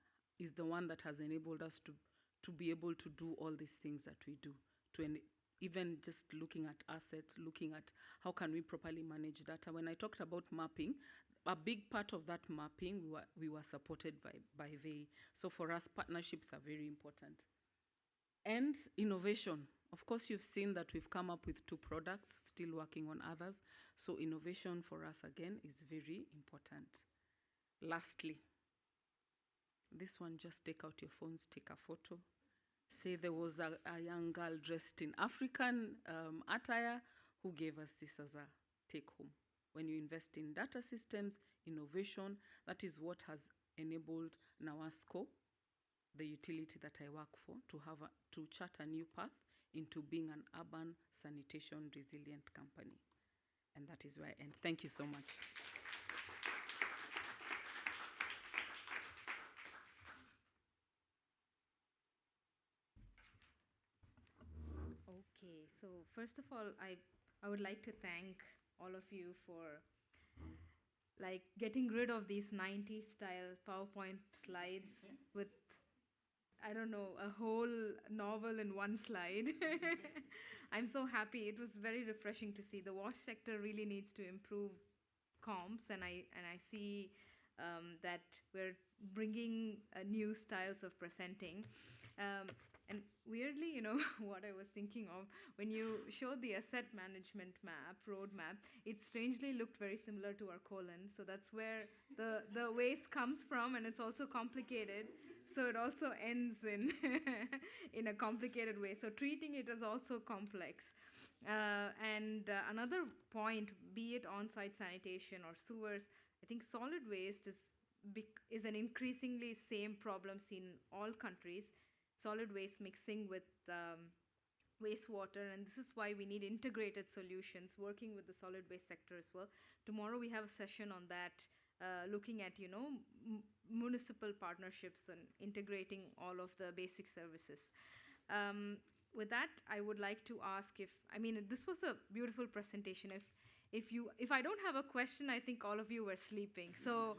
is the one that has enabled us to be able to do all these things that we do, even just looking at assets, looking at how can we properly manage data. When I talked about mapping, a big part of that mapping, we were supported by VEI. So for us, partnerships are very important. And innovation. Of course, you've seen that we've come up with 2 products, still working on others. So innovation for us, again, is very important. Lastly, this one, just take out your phones, take a photo. Say there was a young girl dressed in African attire who gave us this as a take-home. When you invest in data systems, innovation, that is what has enabled NAWASCO, the utility that I work for, to chart a new path into being an urban sanitation resilient company. And that is where I end. Thank you so much. Okay, so first of all, I would like to thank all of you for like getting rid of these 90s style PowerPoint slides with, I don't know, a whole novel in one slide. I'm so happy. It was very refreshing to see. The wash sector really needs to improve comms, and I see that we're bringing new styles of presenting. And weirdly, you know, what I was thinking of, when you showed the asset management map, roadmap, it strangely looked very similar to our colon. So that's where the waste comes from, and it's also complicated. So it also ends in, in a complicated way. So treating it is also complex. And another point, be it on-site sanitation or sewers, I think solid waste is an increasingly same problem seen in all countries. Solid waste mixing with wastewater, and this is why we need integrated solutions, working with the solid waste sector as well. Tomorrow we have a session on that, looking at, you know, municipal partnerships and integrating all of the basic services. With that, I would like to ask this was a beautiful presentation. If I don't have a question, I think all of you were sleeping. So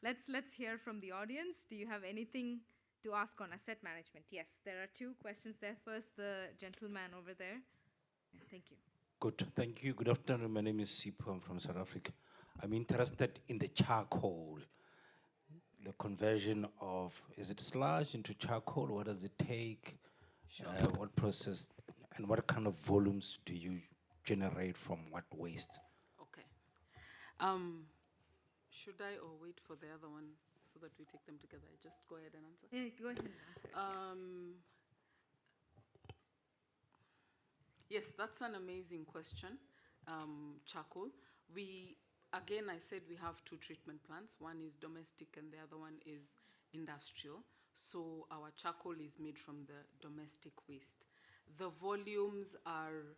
let's hear from the audience. Do you have anything to ask on asset management? Yes, there are 2 questions there. First, the gentleman over there. Thank you. Good, thank you. Good afternoon. My name is Sipho. I'm from South Africa. I'm interested in the charcoal, the conversion of, is it sludge into charcoal? What does it take? Sure. What process and what kind of volumes do you generate from what waste? Okay. Should I or wait for the other one so that we take them together? I just go ahead and answer. Yeah, go ahead and answer. Yes, that's an amazing question. Charcoal. Again, I said we have 2 treatment plants. One is domestic and the other one is industrial. So our charcoal is made from the domestic waste. The volumes are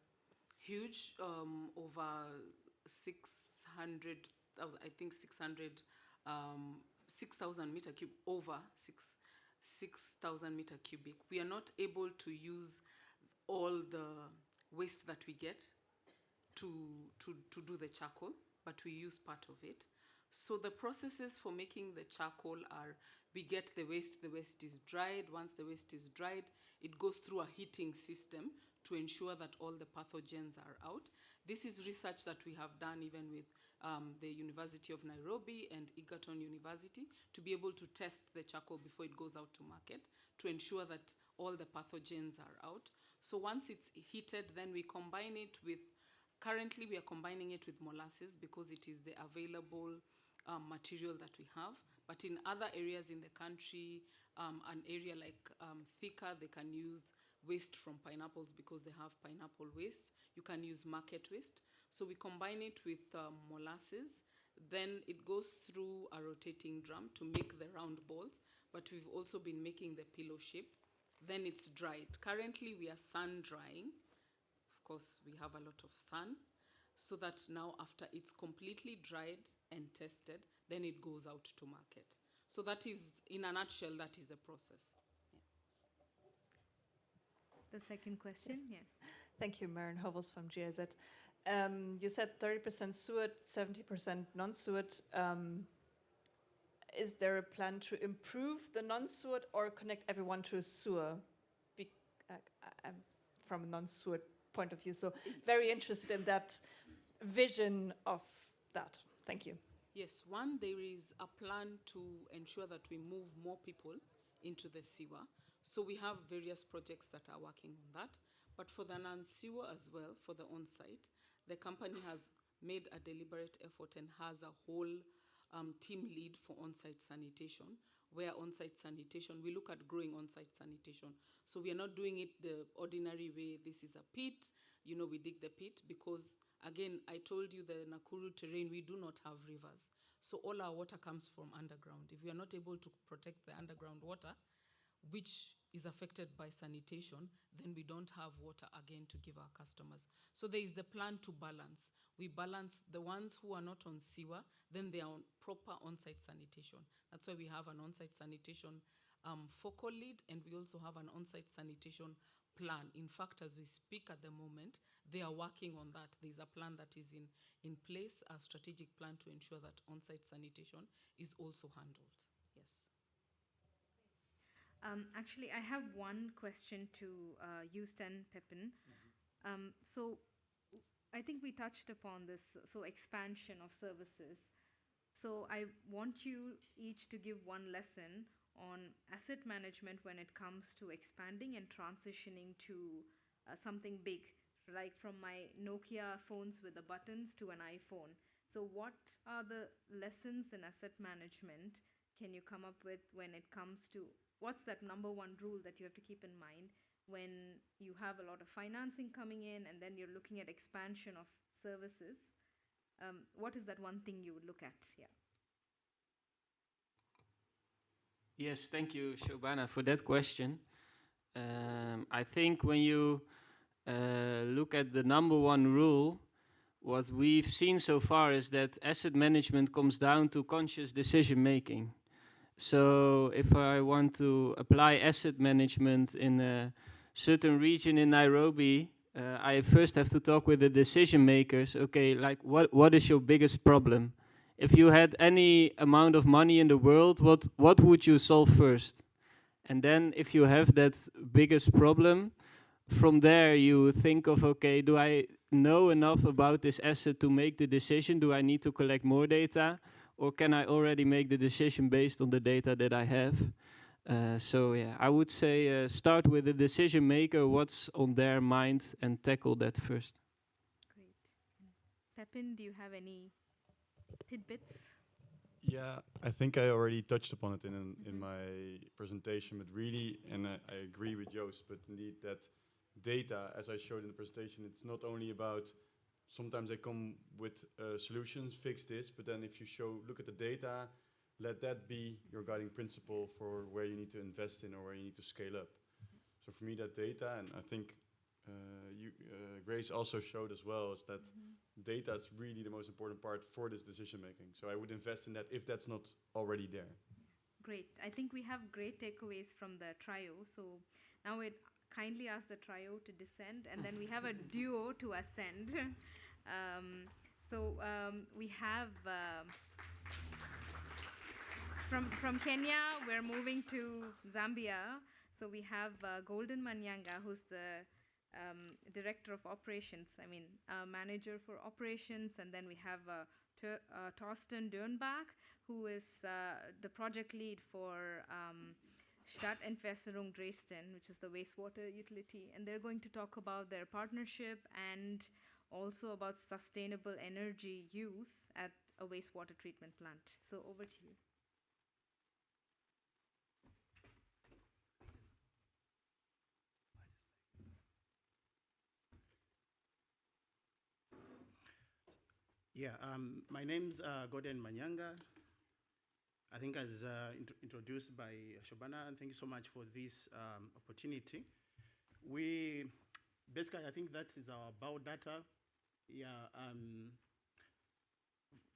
huge, over 600, I think 6,000 meter cube, over 6,000 meter cubic. We are not able to use all the waste that we get to do the charcoal, but we use part of it. So the processes for making the charcoal are, we get the waste is dried. Once the waste is dried, it goes through a heating system to ensure that all the pathogens are out. This is research that we have done even with the University of Nairobi and Egerton University to be able to test the charcoal before it goes out to market to ensure that all the pathogens are out. So once it's heated, then we combine it with, currently we are combining it with molasses because it is the available material that we have. But in other areas in the country, an area like Thika, they can use waste from pineapples because they have pineapple waste. You can use market waste. So we combine it with molasses. Then it goes through a rotating drum to make the round balls. But we've also been making the pillow shape. Then it's dried. Currently, we are sun drying. Of course, we have a lot of sun. So that now after it's completely dried and tested, then it goes out to market. So that is, in a nutshell, that is the process. The second question, Yes. yeah. Thank you, Maren Hovels from GIZ. You said 30% sewage, 70% non-sewage. is there a plan to improve the non-sewer or connect everyone to a sewer? I'm from a non-sewer point of view, so very interested in that vision of that. Thank you. Yes, one, there is a plan to ensure that we move more people into the sewer. So we have various projects that are working on that. But for the non-sewer as well, for the on-site, the company has made a deliberate effort and has a whole team lead for on-site sanitation, where on-site sanitation, we look at growing on-site sanitation. So we are not doing it the ordinary way. This is a pit, we dig the pit because, again, I told you the Nakuru terrain, we do not have rivers. So all our water comes from underground. If we are not able to protect the underground water, which is affected by sanitation, then we don't have water again to give our customers. So there is the plan to balance. We balance the ones who are not on sewer, then they are on proper on-site sanitation. That's why we have an on-site sanitation focal lead, and we also have an on-site sanitation plan. In fact, as we speak at the moment, they are working on that. There's a plan that is in place, a strategic plan to ensure that on-site sanitation is also handled. Yes. Actually, I have one question to Joost and Pepin. So I think we touched upon this, so expansion of services. So I want you each to give one lesson on asset management when it comes to expanding and transitioning to something big, like from my Nokia phones with the buttons to an iPhone. So what are the lessons in asset management can you come up with when it comes to, what's that number one rule that you have to keep in mind when you have a lot of financing coming in and then you're looking at expansion of services? What is that one thing you would look at? Yeah. Yes, thank you, Shobana, for that question. I think when you look at the number one rule, what we've seen so far is that asset management comes down to conscious decision making. So if I want to apply asset management in a certain region in Nairobi, I first have to talk with the decision makers. Okay, like what is your biggest problem? If you had any amount of money in the world, what would you solve first? And then if you have that biggest problem, from there you think of, okay, do I know enough about this asset to make the decision? Do I need to collect more data? Or can I already make the decision based on the data that I have? So yeah, I would say start with the decision maker, what's on their mind, and tackle that first. Great. Pepin, do you have any tidbits? Yeah, I think I already touched upon it in my presentation, but really, and I agree with Joost, but indeed that data, as I showed in the presentation, it's not only about, sometimes they come with solutions, fix this, but then if you look at the data, let that be your guiding principle for where you need to invest in or where you need to scale up. So for me, that data, and I think Grace also showed as well, is that data is really the most important part for this decision making. So I would invest in that if that's not already there. Great. I think we have great takeaways from the trio. So now we'd kindly ask the trio to descend, and then we have a duo to ascend. We have from Kenya, we're moving to Zambia. So we have Golden Manyanga, who's the director of operations, manager for operations. And then we have Torsten Dürnbach, who is the project lead for Stadtentwässerung Dresden, which is the wastewater utility. And they're going to talk about their partnership and also about sustainable energy use at a wastewater treatment plant. So over to you. Yeah, my name's Gordon Manyanga. I think as introduced by Shobana, and thank you so much for this opportunity. We basically, I think that is our biodata. Yeah,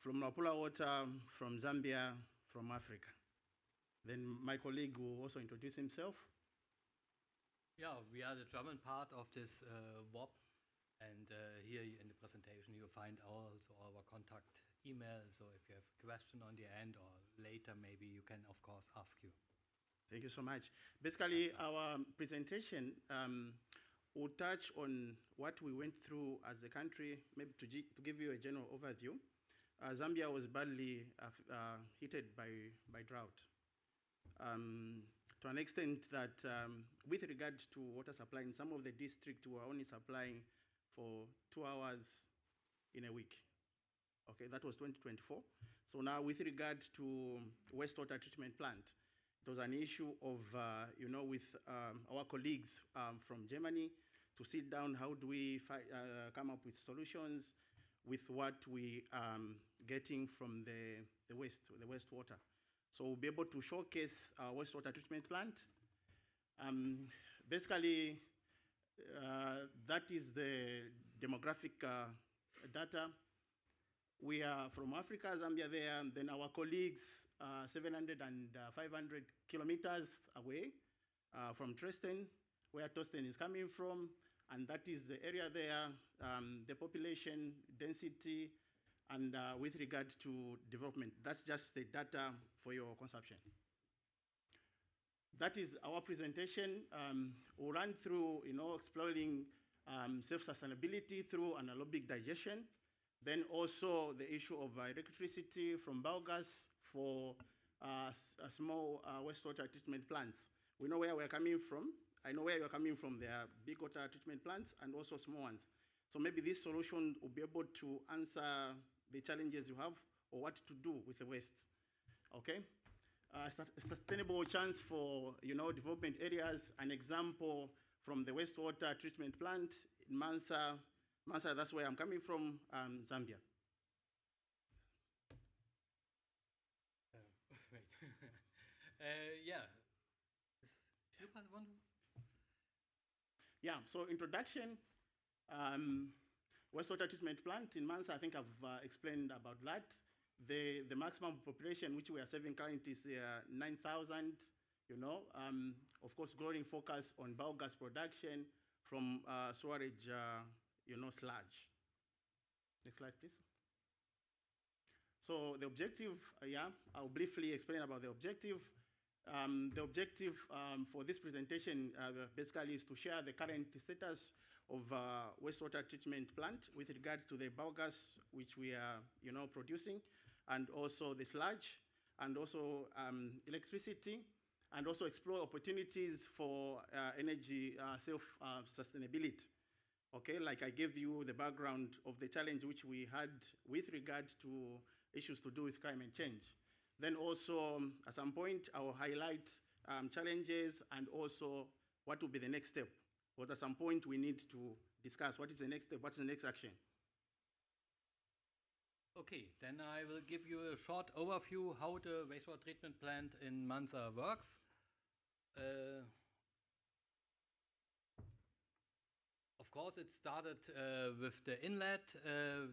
from Napula Water, from Zambia, from Africa. Then my colleague will also introduce himself. Yeah, we are the German part of this WOP And here in the presentation, you'll find also our contact email. So if you have a question on the end or later, maybe you can, of course, ask you. Thank you so much. Basically, our presentation will touch on what we went through as a country, maybe to give you a general overview. Zambia was badly hit by drought. To an extent that with regard to water supply, in some of the districts were only supplying for 2 hours in a week. Okay, that was 2024. So now with regard to wastewater treatment plant, it was an issue of, with our colleagues from Germany to sit down, how do we come up with solutions with what we getting from the wastewater. So we'll be able to showcase our wastewater treatment plant. Basically, that is the demographic data. We are from Africa, Zambia there, and then our colleagues 700 and 500 kilometers away from Tristan, where Tristan is coming from, and that is the area there, the population density, and with regard to development. That's just the data for your consumption. That is our presentation. We'll run through, exploring self-sustainability through anaerobic digestion. Then also the issue of electricity from biogas for small wastewater treatment plants. We know where we're coming from. I know where you're coming from. There are big water treatment plants and also small ones. So maybe this solution will be able to answer the challenges you have or what to do with the waste. Okay? Sustainable chance for development areas. An example from the wastewater treatment plant in Mansa, that's where I'm coming from, Zambia. Wait. Yeah. Yeah, so introduction, wastewater treatment plant in Mansa, I think I've explained about that. The maximum population which we are serving currently is 9,000, of course, growing focus on biogas production from storage, sludge. Next slide, please. So the objective, I'll briefly explain about the objective. The objective for this presentation basically is to share the current status of wastewater treatment plant with regard to the biogas which we are, producing, and also the sludge, and also electricity, and also explore opportunities for energy self-sustainability. Okay, like I gave you the background of the challenge which we had with regard to issues to do with climate change. Then also, at some point, I will highlight challenges and also what will be the next step. But at some point, we need to discuss what is the next step, what's the next action. Okay, then I will give you a short overview how the wastewater treatment plant in Mansa works. Of course, it started with the inlet.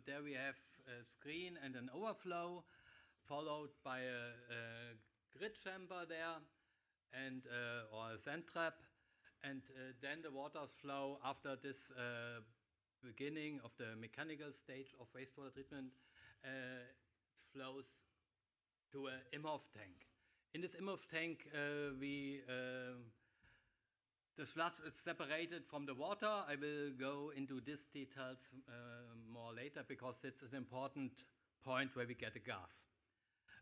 There we have a screen and an overflow, followed by a grid chamber there, and or a sand trap, and then the water flow after this beginning of the mechanical stage of wastewater treatment flows to an imhoff tank. In this imhoff tank, the sludge is separated from the water. I will go into these details more later because it's an important point where we get a gas.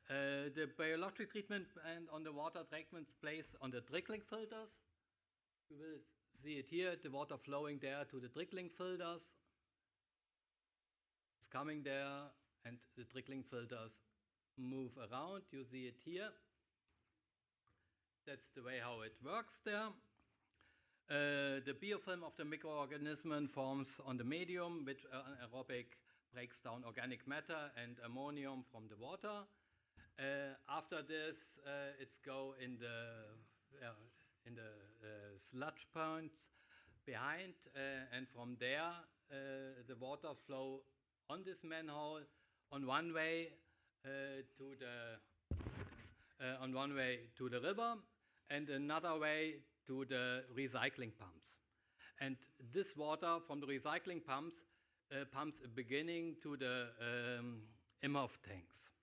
The biological treatment and on the water takes place on the trickling filters. You will see it here, the water flowing there to the trickling filters. It's coming there and the trickling filters move around. You see it here. That's the way how it works there. The biofilm of the microorganism forms on the medium, which anaerobic breaks down organic matter and ammonium from the water. After this, it's go in the sludge points behind, and from there the water flow on this manhole on one way to the river, and another way to the recycling pumps. And this water from the recycling pumps pumps a beginning to the MOF tanks.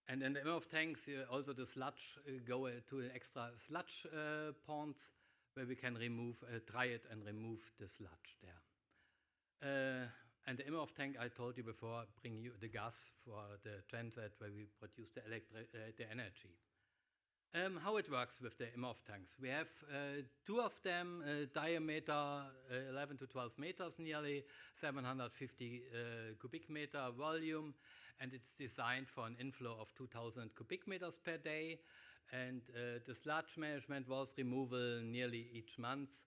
And in the MOF tanks, also the sludge go to an extra sludge ponds where we can remove, dry it and remove the sludge there. And the MOF tank, I told you before, bring you the gas for the genset where we produce the energy. How it works with the MOF tanks. We have two of them, diameter 11 to 12 meters nearly, 750 cubic meter volume, and it's designed for an inflow of 2,000 cubic meters per day. And the sludge management was removal nearly each month,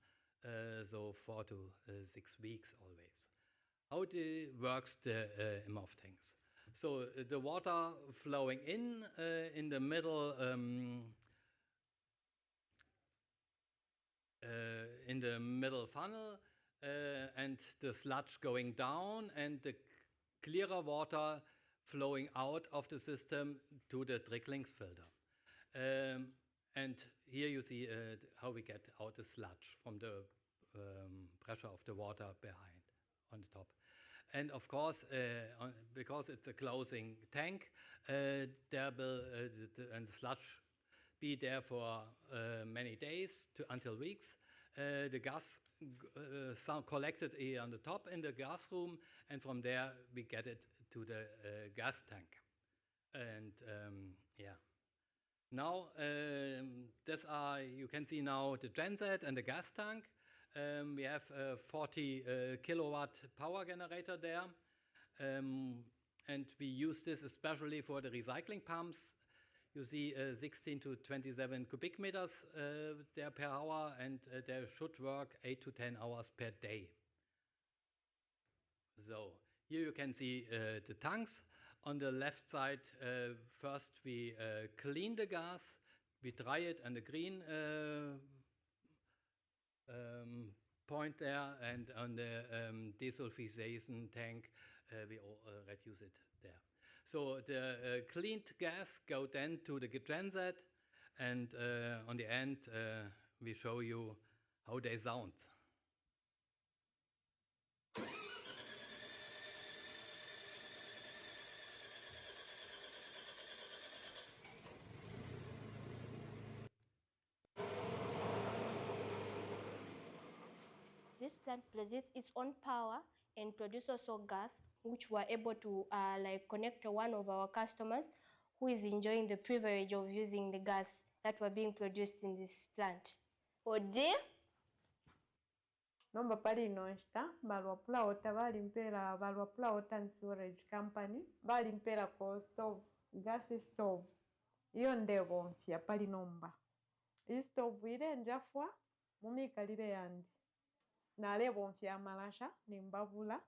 so 4 to 6 weeks always. How it works the MOF tanks. So the water flowing in the middle funnel, and the sludge going down, and the clearer water flowing out of the system to the trickling filter. And here you see how we get out the sludge from the pressure of the water behind on the top. And of course, because it's a closing tank, there will and the sludge be there for many days until weeks. The gas collected here on the top in the gas room, and from there we get it to the gas tank. And yeah. Now, you can see now the genset and the gas tank. We have a 40 kilowatt power generator there. And we use this especially for the recycling pumps. You see 16 to 27 cubic meters there per hour, and they should work 8 to 10 hours per day. So here you can see the tanks. On the left side, first we clean the gas, we dry it on the green point there, and on the desulfurization tank, we reduce it there. So the cleaned gas go then to the genset, and on the end, we show you how they sound. This plant produces its own power and produces also gas, which we're able to connect to one of our customers who is enjoying the privilege of using the gas that were being produced in this plant. Odi? Nomba pali noshta, balwa plauta, balimpera, balwa plauta and storage company, balimpera ko stove, gas stove. Iyo ndego mfya pali nomba. Iyi stove ile njafwa, mumikalire yandi. Nalebo mfya malasha, nimbabula.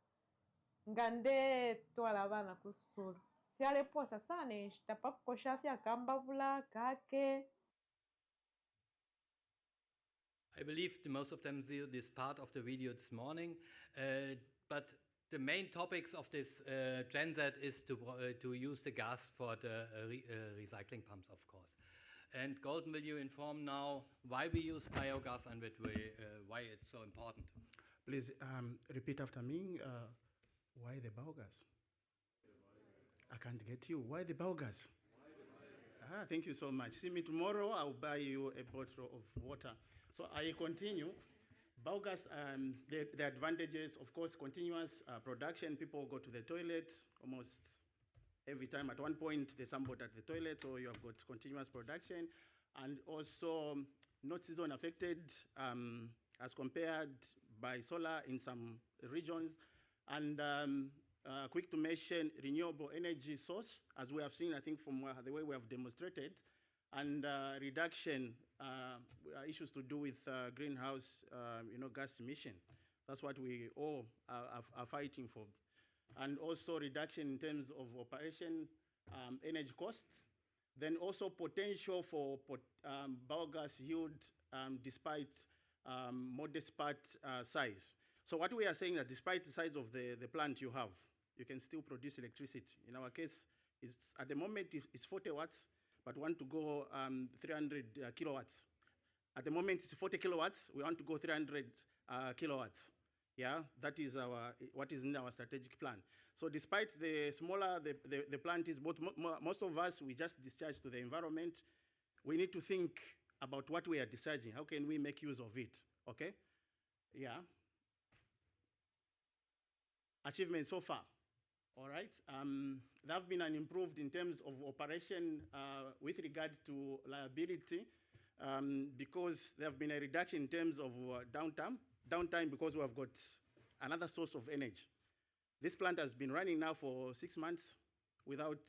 Ngande twala abana ku school. Fyale posa sana nshita pakukosha fya kambabula, kake. I believe most of them see this part of the video this morning, but the main topics of this genset is to use the gas for the recycling pumps, of course. And Golden will you inform now why we use biogas and why it's so important. Please repeat after me. Why the biogas? I can't get you. Why the biogas? Thank you so much. See me tomorrow. I'll buy you a bottle of water. So I continue. Biogas, the advantages, of course, continuous production. People go to the toilet almost every time. At one point, there's somebody at the toilet, so you have got continuous production. And also, not season affected as compared by solar in some regions. And quick to mention, renewable energy source, as we have seen, I think, from the way we have demonstrated. And reduction issues to do with greenhouse gas emission. That's what we all are fighting for. And also reduction in terms of operation energy costs. Then also potential for biogas yield despite modest part size. So what we are saying that despite the size of the plant you have, you can still produce electricity. In our case, at the moment it's 40 watts, but want to go 300 kilowatts. At the moment, it's 40 kilowatts. We want to go 300 kilowatts. Yeah, that is what is in our strategic plan. So despite the smaller the plant is, most of us, we just discharge to the environment. We need to think about what we are discharging. How can we make use of it, okay? Yeah. Achievements so far, all right? They have been improved in terms of operation with regard to liability because there have been a reduction in terms of downtime because we have got another source of energy. This plant has been running now for 6 months without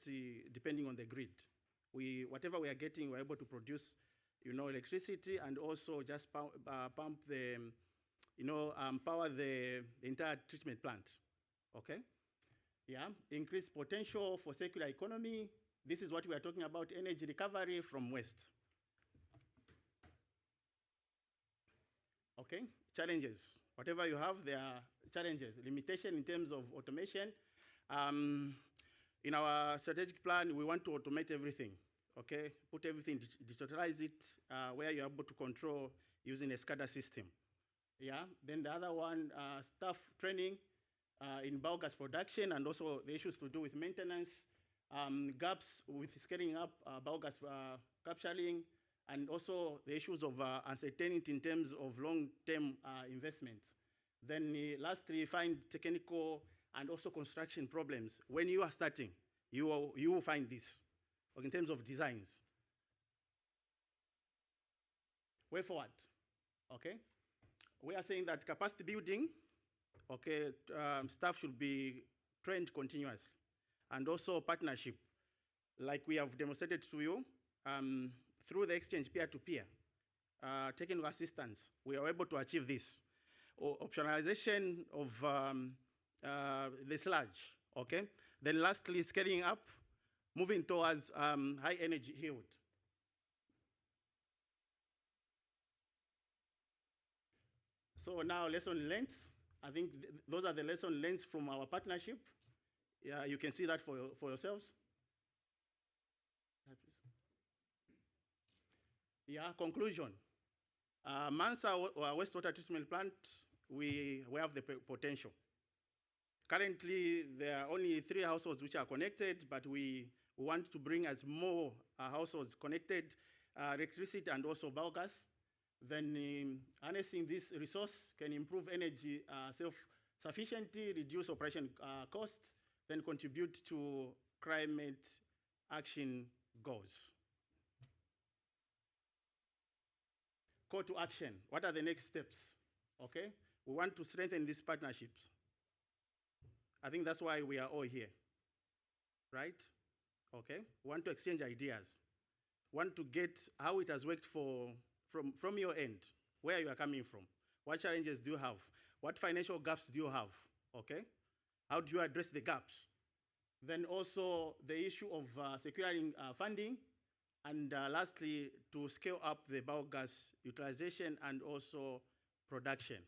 depending on the grid. Whatever we are getting, we're able to produce, electricity and also just pump the, power the entire treatment plant, okay? Yeah, increased potential for circular economy. This is what we are talking about, energy recovery from waste. Okay, challenges. Whatever you have, there are challenges. Limitation in terms of automation. In our strategic plan, we want to automate everything, okay? Put everything, digitalize it, where you're able to control using a SCADA system. Yeah, then the other one, staff training in biogas production, and also the issues to do with maintenance, gaps with scaling up biogas capturing, and also the issues of uncertainty in terms of long-term investments. Then lastly, find technical and also construction problems. When you are starting, you will find this, okay, in terms of designs. Way forward, okay? We are saying that capacity building, okay, staff should be trained continuously. And also partnership, like we have demonstrated to you, through the exchange peer-to-peer, technical assistance, we are able to achieve this. Optionalization of the sludge, okay? Then lastly, scaling up, moving towards high energy yield. So now lesson learned. I think those are the lesson learned from our partnership. Yeah, you can see that for yourselves. Yeah, conclusion. Mansa wastewater treatment plant, we have the potential. Currently, there are only 3 households which are connected, but we want to bring as more households connected, electricity and also biogas. Then harnessing this resource can improve energy self-sufficiency, reduce operation costs, then contribute to climate action goals. Call to action. What are the next steps? Okay, we want to strengthen these partnerships. I think that's why we are all here, right? Okay, we want to exchange ideas. Want to get how it has worked from your end, where you are coming from. What challenges do you have? What financial gaps do you have? Okay, how do you address the gaps? Then also the issue of securing funding. And lastly, to scale up the biogas utilization and also production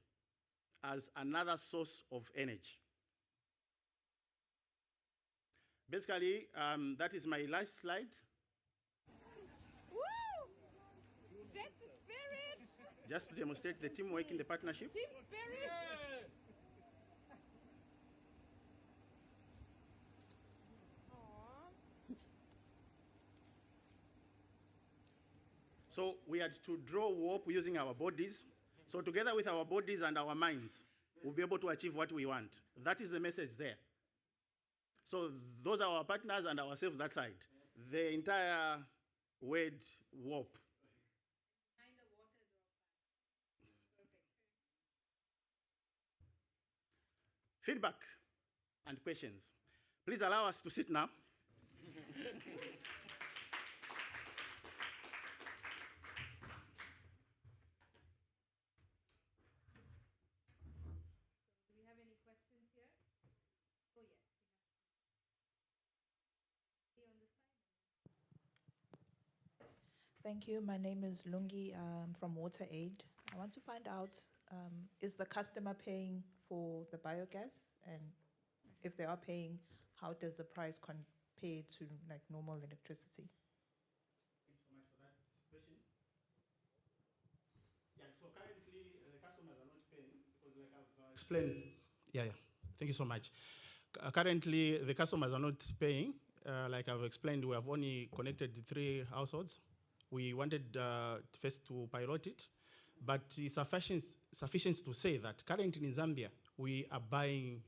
as another source of energy. Basically, that is my last slide. Woo! That's the spirit! Just to demonstrate the teamwork in the partnership. Team spirit! So we had to draw WOP using our bodies. So together with our bodies and our minds, we'll be able to achieve what we want. That is the message there. So those are our partners and ourselves that side. The entire word WOP. Feedback and questions. Please allow us to sit now. Thank you. My name is Lungi from Water Aid. I want to find out, is the customer paying for the biogas? And if they are paying, how does the price compare to like normal electricity? So currently, the customers are not paying because, like I've explained. Yeah. Thank you so much. Currently, the customers are not paying. Like I've explained, we have only connected 3 households. We wanted first to pilot it, but it's sufficient to say that currently in Zambia, we are buying,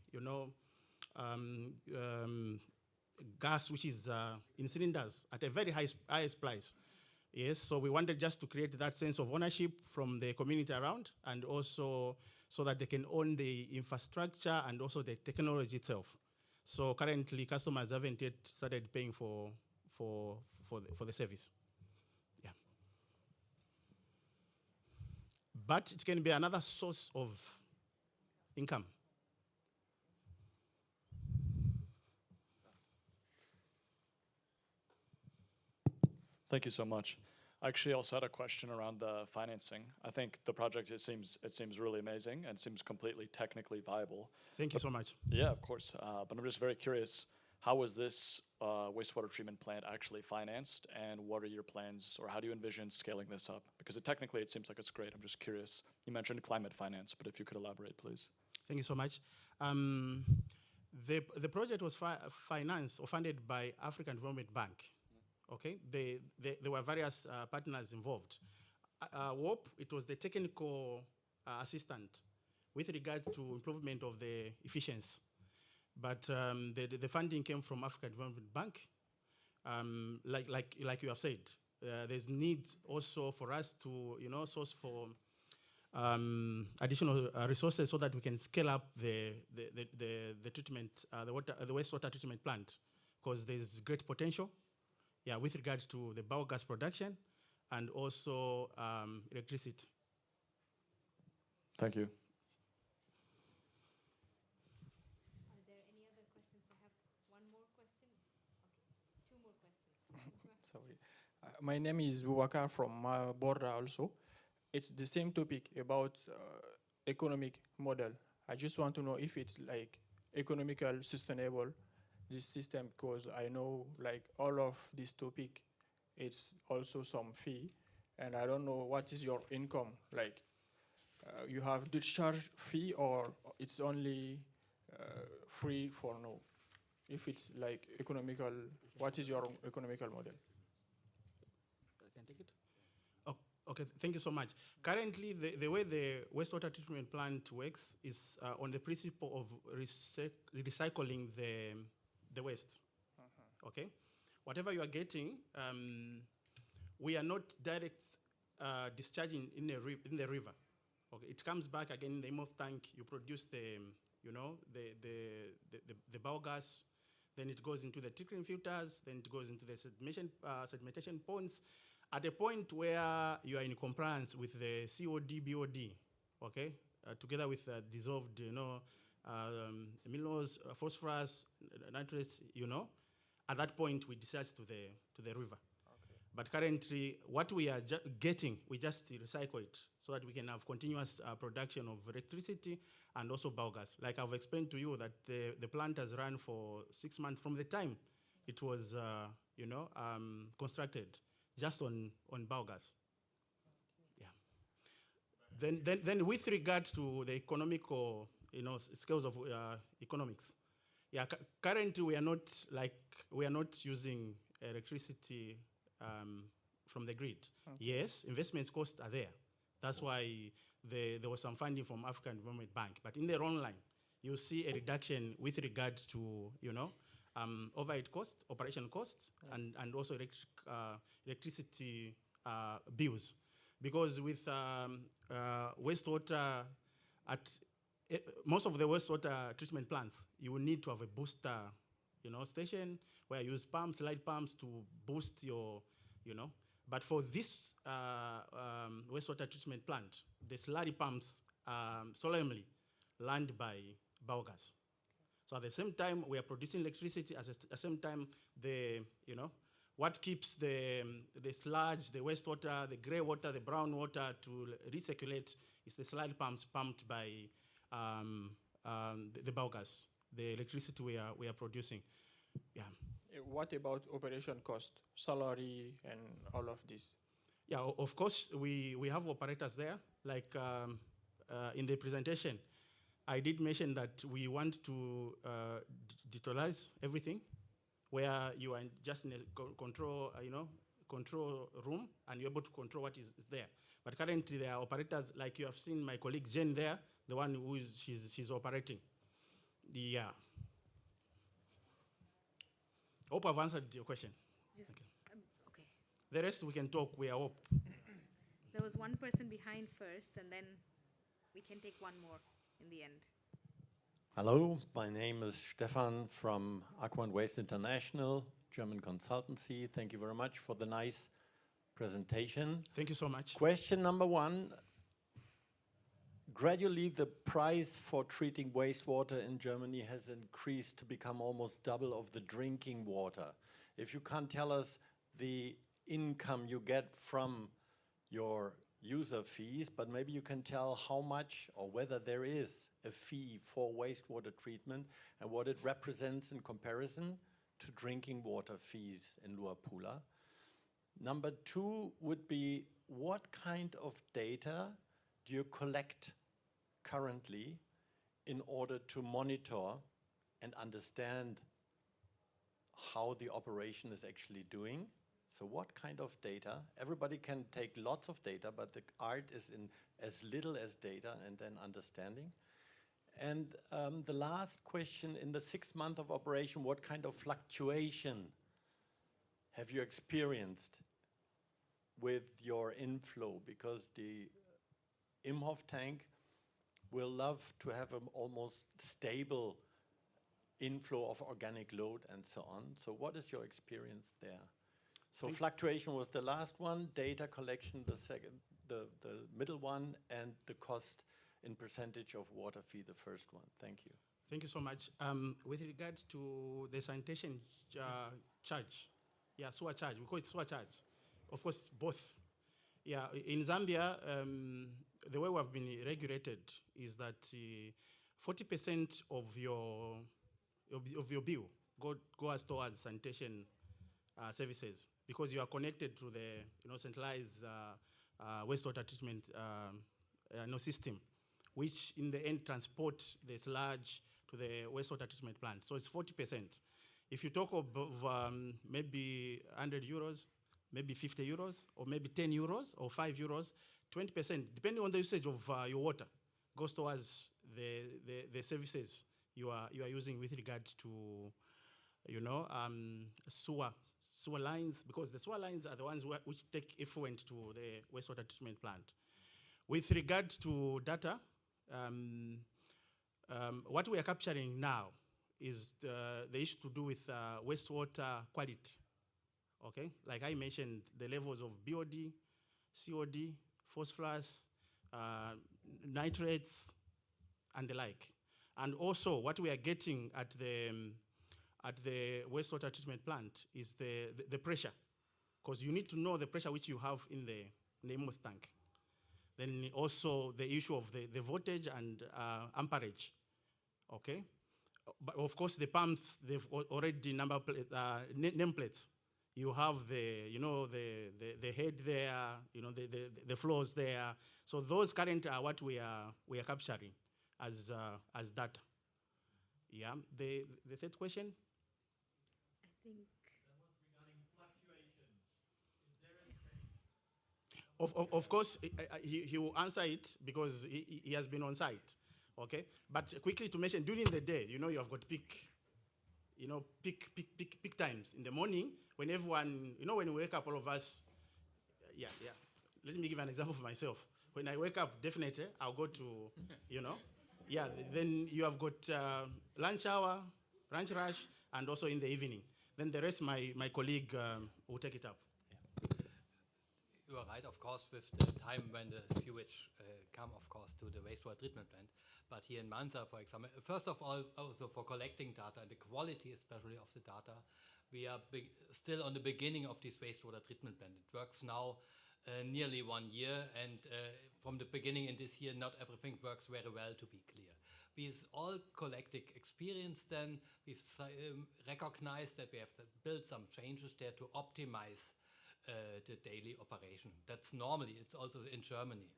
gas which is in cylinders at a very highest price. Yes, so we wanted just to create that sense of ownership from the community around, and also so that they can own the infrastructure and also the technology itself. So currently, customers haven't yet started paying for the service. Yeah, but it can be another source of income. Thank you so much. I actually also had a question around the financing. I think the project, it seems really amazing and seems completely technically viable. Thank you so much. Yeah, of course. But I'm just very curious, how was this wastewater treatment plant actually financed, and what are your plans, or how do you envision scaling this up? Because technically it seems like it's great. I'm just curious. You mentioned climate finance, but if you could elaborate, please. Thank you so much. The project was financed or funded by African Development Bank. Okay, there were various partners involved. WOP, it was the technical assistant with regard to improvement of the efficiency. But the funding came from African Development Bank. Like you have said, there's need also for us to source for additional resources so that we can scale up the treatment, the wastewater treatment plant, because there's great potential. Yeah, with regards to the biogas production and also electricity. Thank you. Are there any other questions? I have one more question. Okay, 2 more questions. Sorry. My name is Boubacar from Borda also. It's the same topic about economic model. I just want to know if it's like economical sustainable, this system, because I know like all of this topic, it's also some fee, and I don't know what is your income, like you have discharge fee or it's only free for no? If it's like economical, what is your economical model? I can take it. Oh, okay, thank you so much. Currently, the way the wastewater treatment plant works is on the principle of recycling the waste. Okay, whatever you are getting, we are not direct discharging in the river. Okay, it comes back again in the MOF tank. You produce the biogas, then it goes into the trickling filters, then it goes into the sedimentation ponds. At a point where you are in compliance with the COD, BOD, okay, together with dissolved, minerals, phosphorus, nitrates, at that point we discharge to the river. Okay. But currently, what we are getting, we just recycle it so that we can have continuous production of electricity and also biogas. Like I've explained to you that the plant has run for 6 months from the time it was, constructed, just on biogas. Yeah. Then with regard to the economical, scales of economics. Yeah, currently we are not using electricity from the grid. Okay. Yes, investments costs are there. That's why there was some funding from African Development Bank. But in the long line, you'll see a reduction with regard to, overhead costs, operation costs, and also electricity bills. Because with wastewater most of the wastewater treatment plants, you will need to have a booster, station where you use pumps, light pumps to boost your, But for this wastewater treatment plant, the slurry pumps solemnly land by biogas. So at the same time, we are producing electricity. At the same time, what keeps the sludge, the wastewater, the gray water, the brown water to recirculate is the slurry pumps pumped by the biogas, the electricity we are producing. Yeah. What about operation cost, salary, and all of this? Yeah, of course, we have operators there. Like in the presentation, I did mention that we want to digitalize everything, where you are just in a control, control room, and you're able to control what is there. But currently, there are operators, like you have seen my colleague Jen there, the one who is she's operating. Yeah. Hope I've answered your question. Just, okay. Okay. The rest we can talk. We are hope. There was one person behind first, and then we can take one more in the end. Hello, my name is Stefan from Aqua and Waste International, German consultancy. Thank you very much for the nice presentation. Thank you so much. Question number one. Gradually, the price for treating wastewater in Germany has increased to become almost double of the drinking water. If you can't tell us the income you get from your user fees, but maybe you can tell how much or whether there is a fee for wastewater treatment and what it represents in comparison to drinking water fees in Luapula. Number two would be, what kind of data do you collect currently in order to monitor and understand how the operation is actually doing? So what kind of data? Everybody can take lots of data, but the art is in as little as data and then understanding. And the last question, in the 6 months of operation, what kind of fluctuation have you experienced with your inflow? Because the Imhoff tank will love to have an almost stable inflow of organic load and so on. So what is your experience there? So fluctuation was the last one, data collection the second, the middle one, and the cost in percentage of water fee the first one. Thank you. Thank you so much. With regard to the sanitation charge, yeah, sewer charge, we call it sewer charge. Of course, both. Yeah, in Zambia, the way we have been regulated is that 40% of your bill goes towards sanitation services, because you are connected to the centralized wastewater treatment system, which in the end transport the sludge to the wastewater treatment plant. So it's 40%. If you talk of maybe 100 euros, maybe 50 euros, or maybe 10 euros, or 5 euros, 20%, depending on the usage of your water, goes towards the services you are using with regard to, sewer lines, because the sewer lines are the ones which take effluent to the wastewater treatment plant. With regard to data, what we are capturing now is the issue to do with wastewater quality. Okay, like I mentioned, the levels of BOD, COD, phosphorus, nitrates, and the like. And also, what we are getting at the wastewater treatment plant is the pressure, because you need to know the pressure which you have in the Imhoff tank. Then also the issue of the voltage and amperage. Okay, but of course the pumps, they've already nameplates. You have the head there, the floors there. So those current are what we are capturing as data. Yeah. The third question. I think that was regarding fluctuations. Is there Of course, he will answer it because he has been on site. Okay, but quickly to mention, during the day, you have got peak times in the morning when everyone, when we wake up, all of us, yeah. Let me give an example for myself. When I wake up, definitely I'll go to, yeah. Then you have got lunch hour, lunch rush, and also in the evening. Then the rest, my colleague will take it up. You are right, of course, with the time when the sewage come, of course, to the wastewater treatment plant. But here in Mansa, for example, first of all, also for collecting data, and the quality especially of the data, we are still on the beginning of this wastewater treatment plant. It works now nearly 1 year, and from the beginning in this year, not everything works very well, to be clear. With all collected experience then, we've recognized that we have to build some changes there to optimize the daily operation. That's normally, it's also in Germany.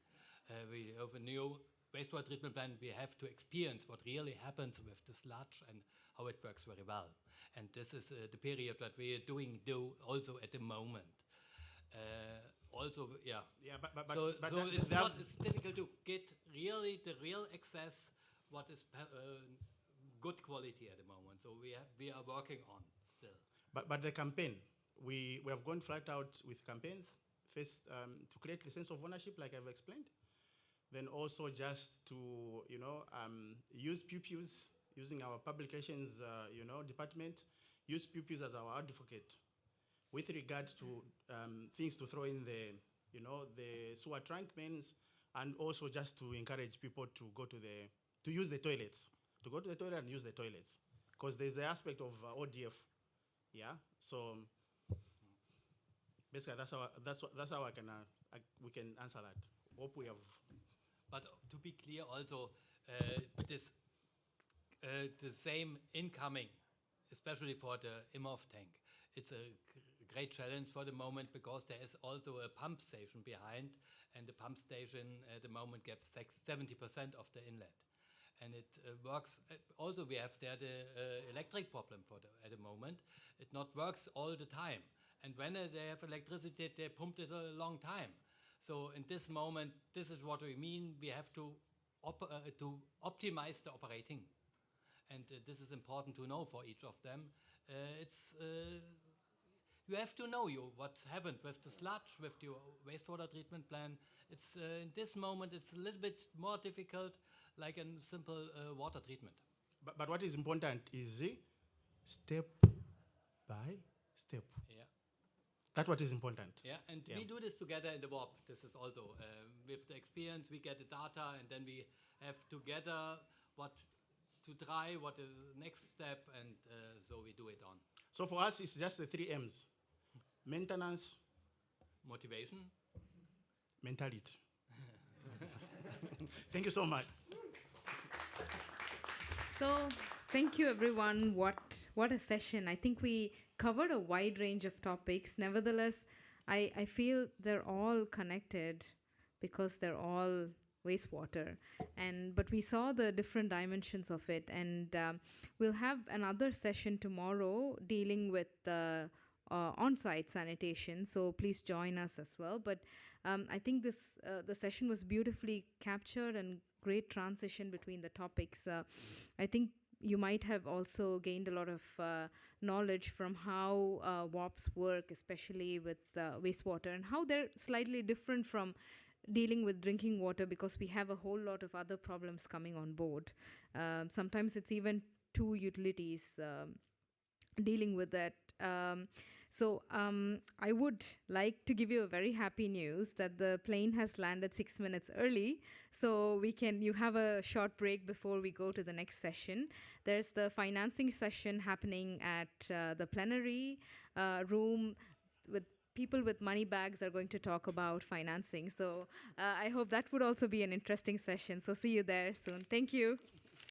We have a new wastewater treatment plant. We have to experience what really happens with the sludge and how it works very well. And this is the period that we are doing also at the moment. Also, yeah. Yeah, but so that- it's that- not. It's difficult to get really the real access. What is good quality at the moment? So we are working on still. But the campaign, we have gone flat out with campaigns. First, to create the sense of ownership, like I've explained. Then also just to use pupils, using our publications department, use pupils as our advocate with regard to things to throw in the sewer trunk mains, and also just to encourage people to go to use the toilets, to go to the toilet and use the toilets, because there's the aspect of ODF, yeah. So basically, that's how we can answer that. Hope we have. But to be clear, also the same incoming, especially for the IMOF tank, it's a great challenge for the moment because there is also a pump station behind, and the pump station at the moment gets 70% of the inlet. And it works. Also, we have there the electric problem at the moment. It not works all the time. And when they have electricity, they pumped it a long time. So in this moment, this is what we mean. We have to optimize the operating. And this is important to know for each of them. You have to know what happened with the sludge, with your wastewater treatment plan. It's in this moment, it's a little bit more difficult, like a simple water treatment. But what is important is step by step. Yeah. That's what is important. Yeah, and we do this together in the WOP. This is also, with the experience, we get the data, and then we have together what to try, what the next step, and so we do it on. So for us, it's just the 3 M's. Maintenance. Motivation. Mentality. Thank you so much. So thank you, everyone. What a session. I think we covered a wide range of topics. Nevertheless, I feel they're all connected because they're all wastewater. But we saw the different dimensions of it. And we'll have another session tomorrow dealing with on-site sanitation. So please join us as well. But I think the session was beautifully captured and great transition between the topics. I think you might have also gained a lot of knowledge from how WOPs work, especially with wastewater, and how they're slightly different from dealing with drinking water, because we have a whole lot of other problems coming on board. Sometimes it's even 2 utilities dealing with that. So I would like to give you a very happy news that the plane has landed 6 minutes early. So you have a short break before we go to the next session. There's the financing session happening at the plenary room with people with money bags are going to talk about financing. So I hope that would also be an interesting session. So see you there soon. Thank you.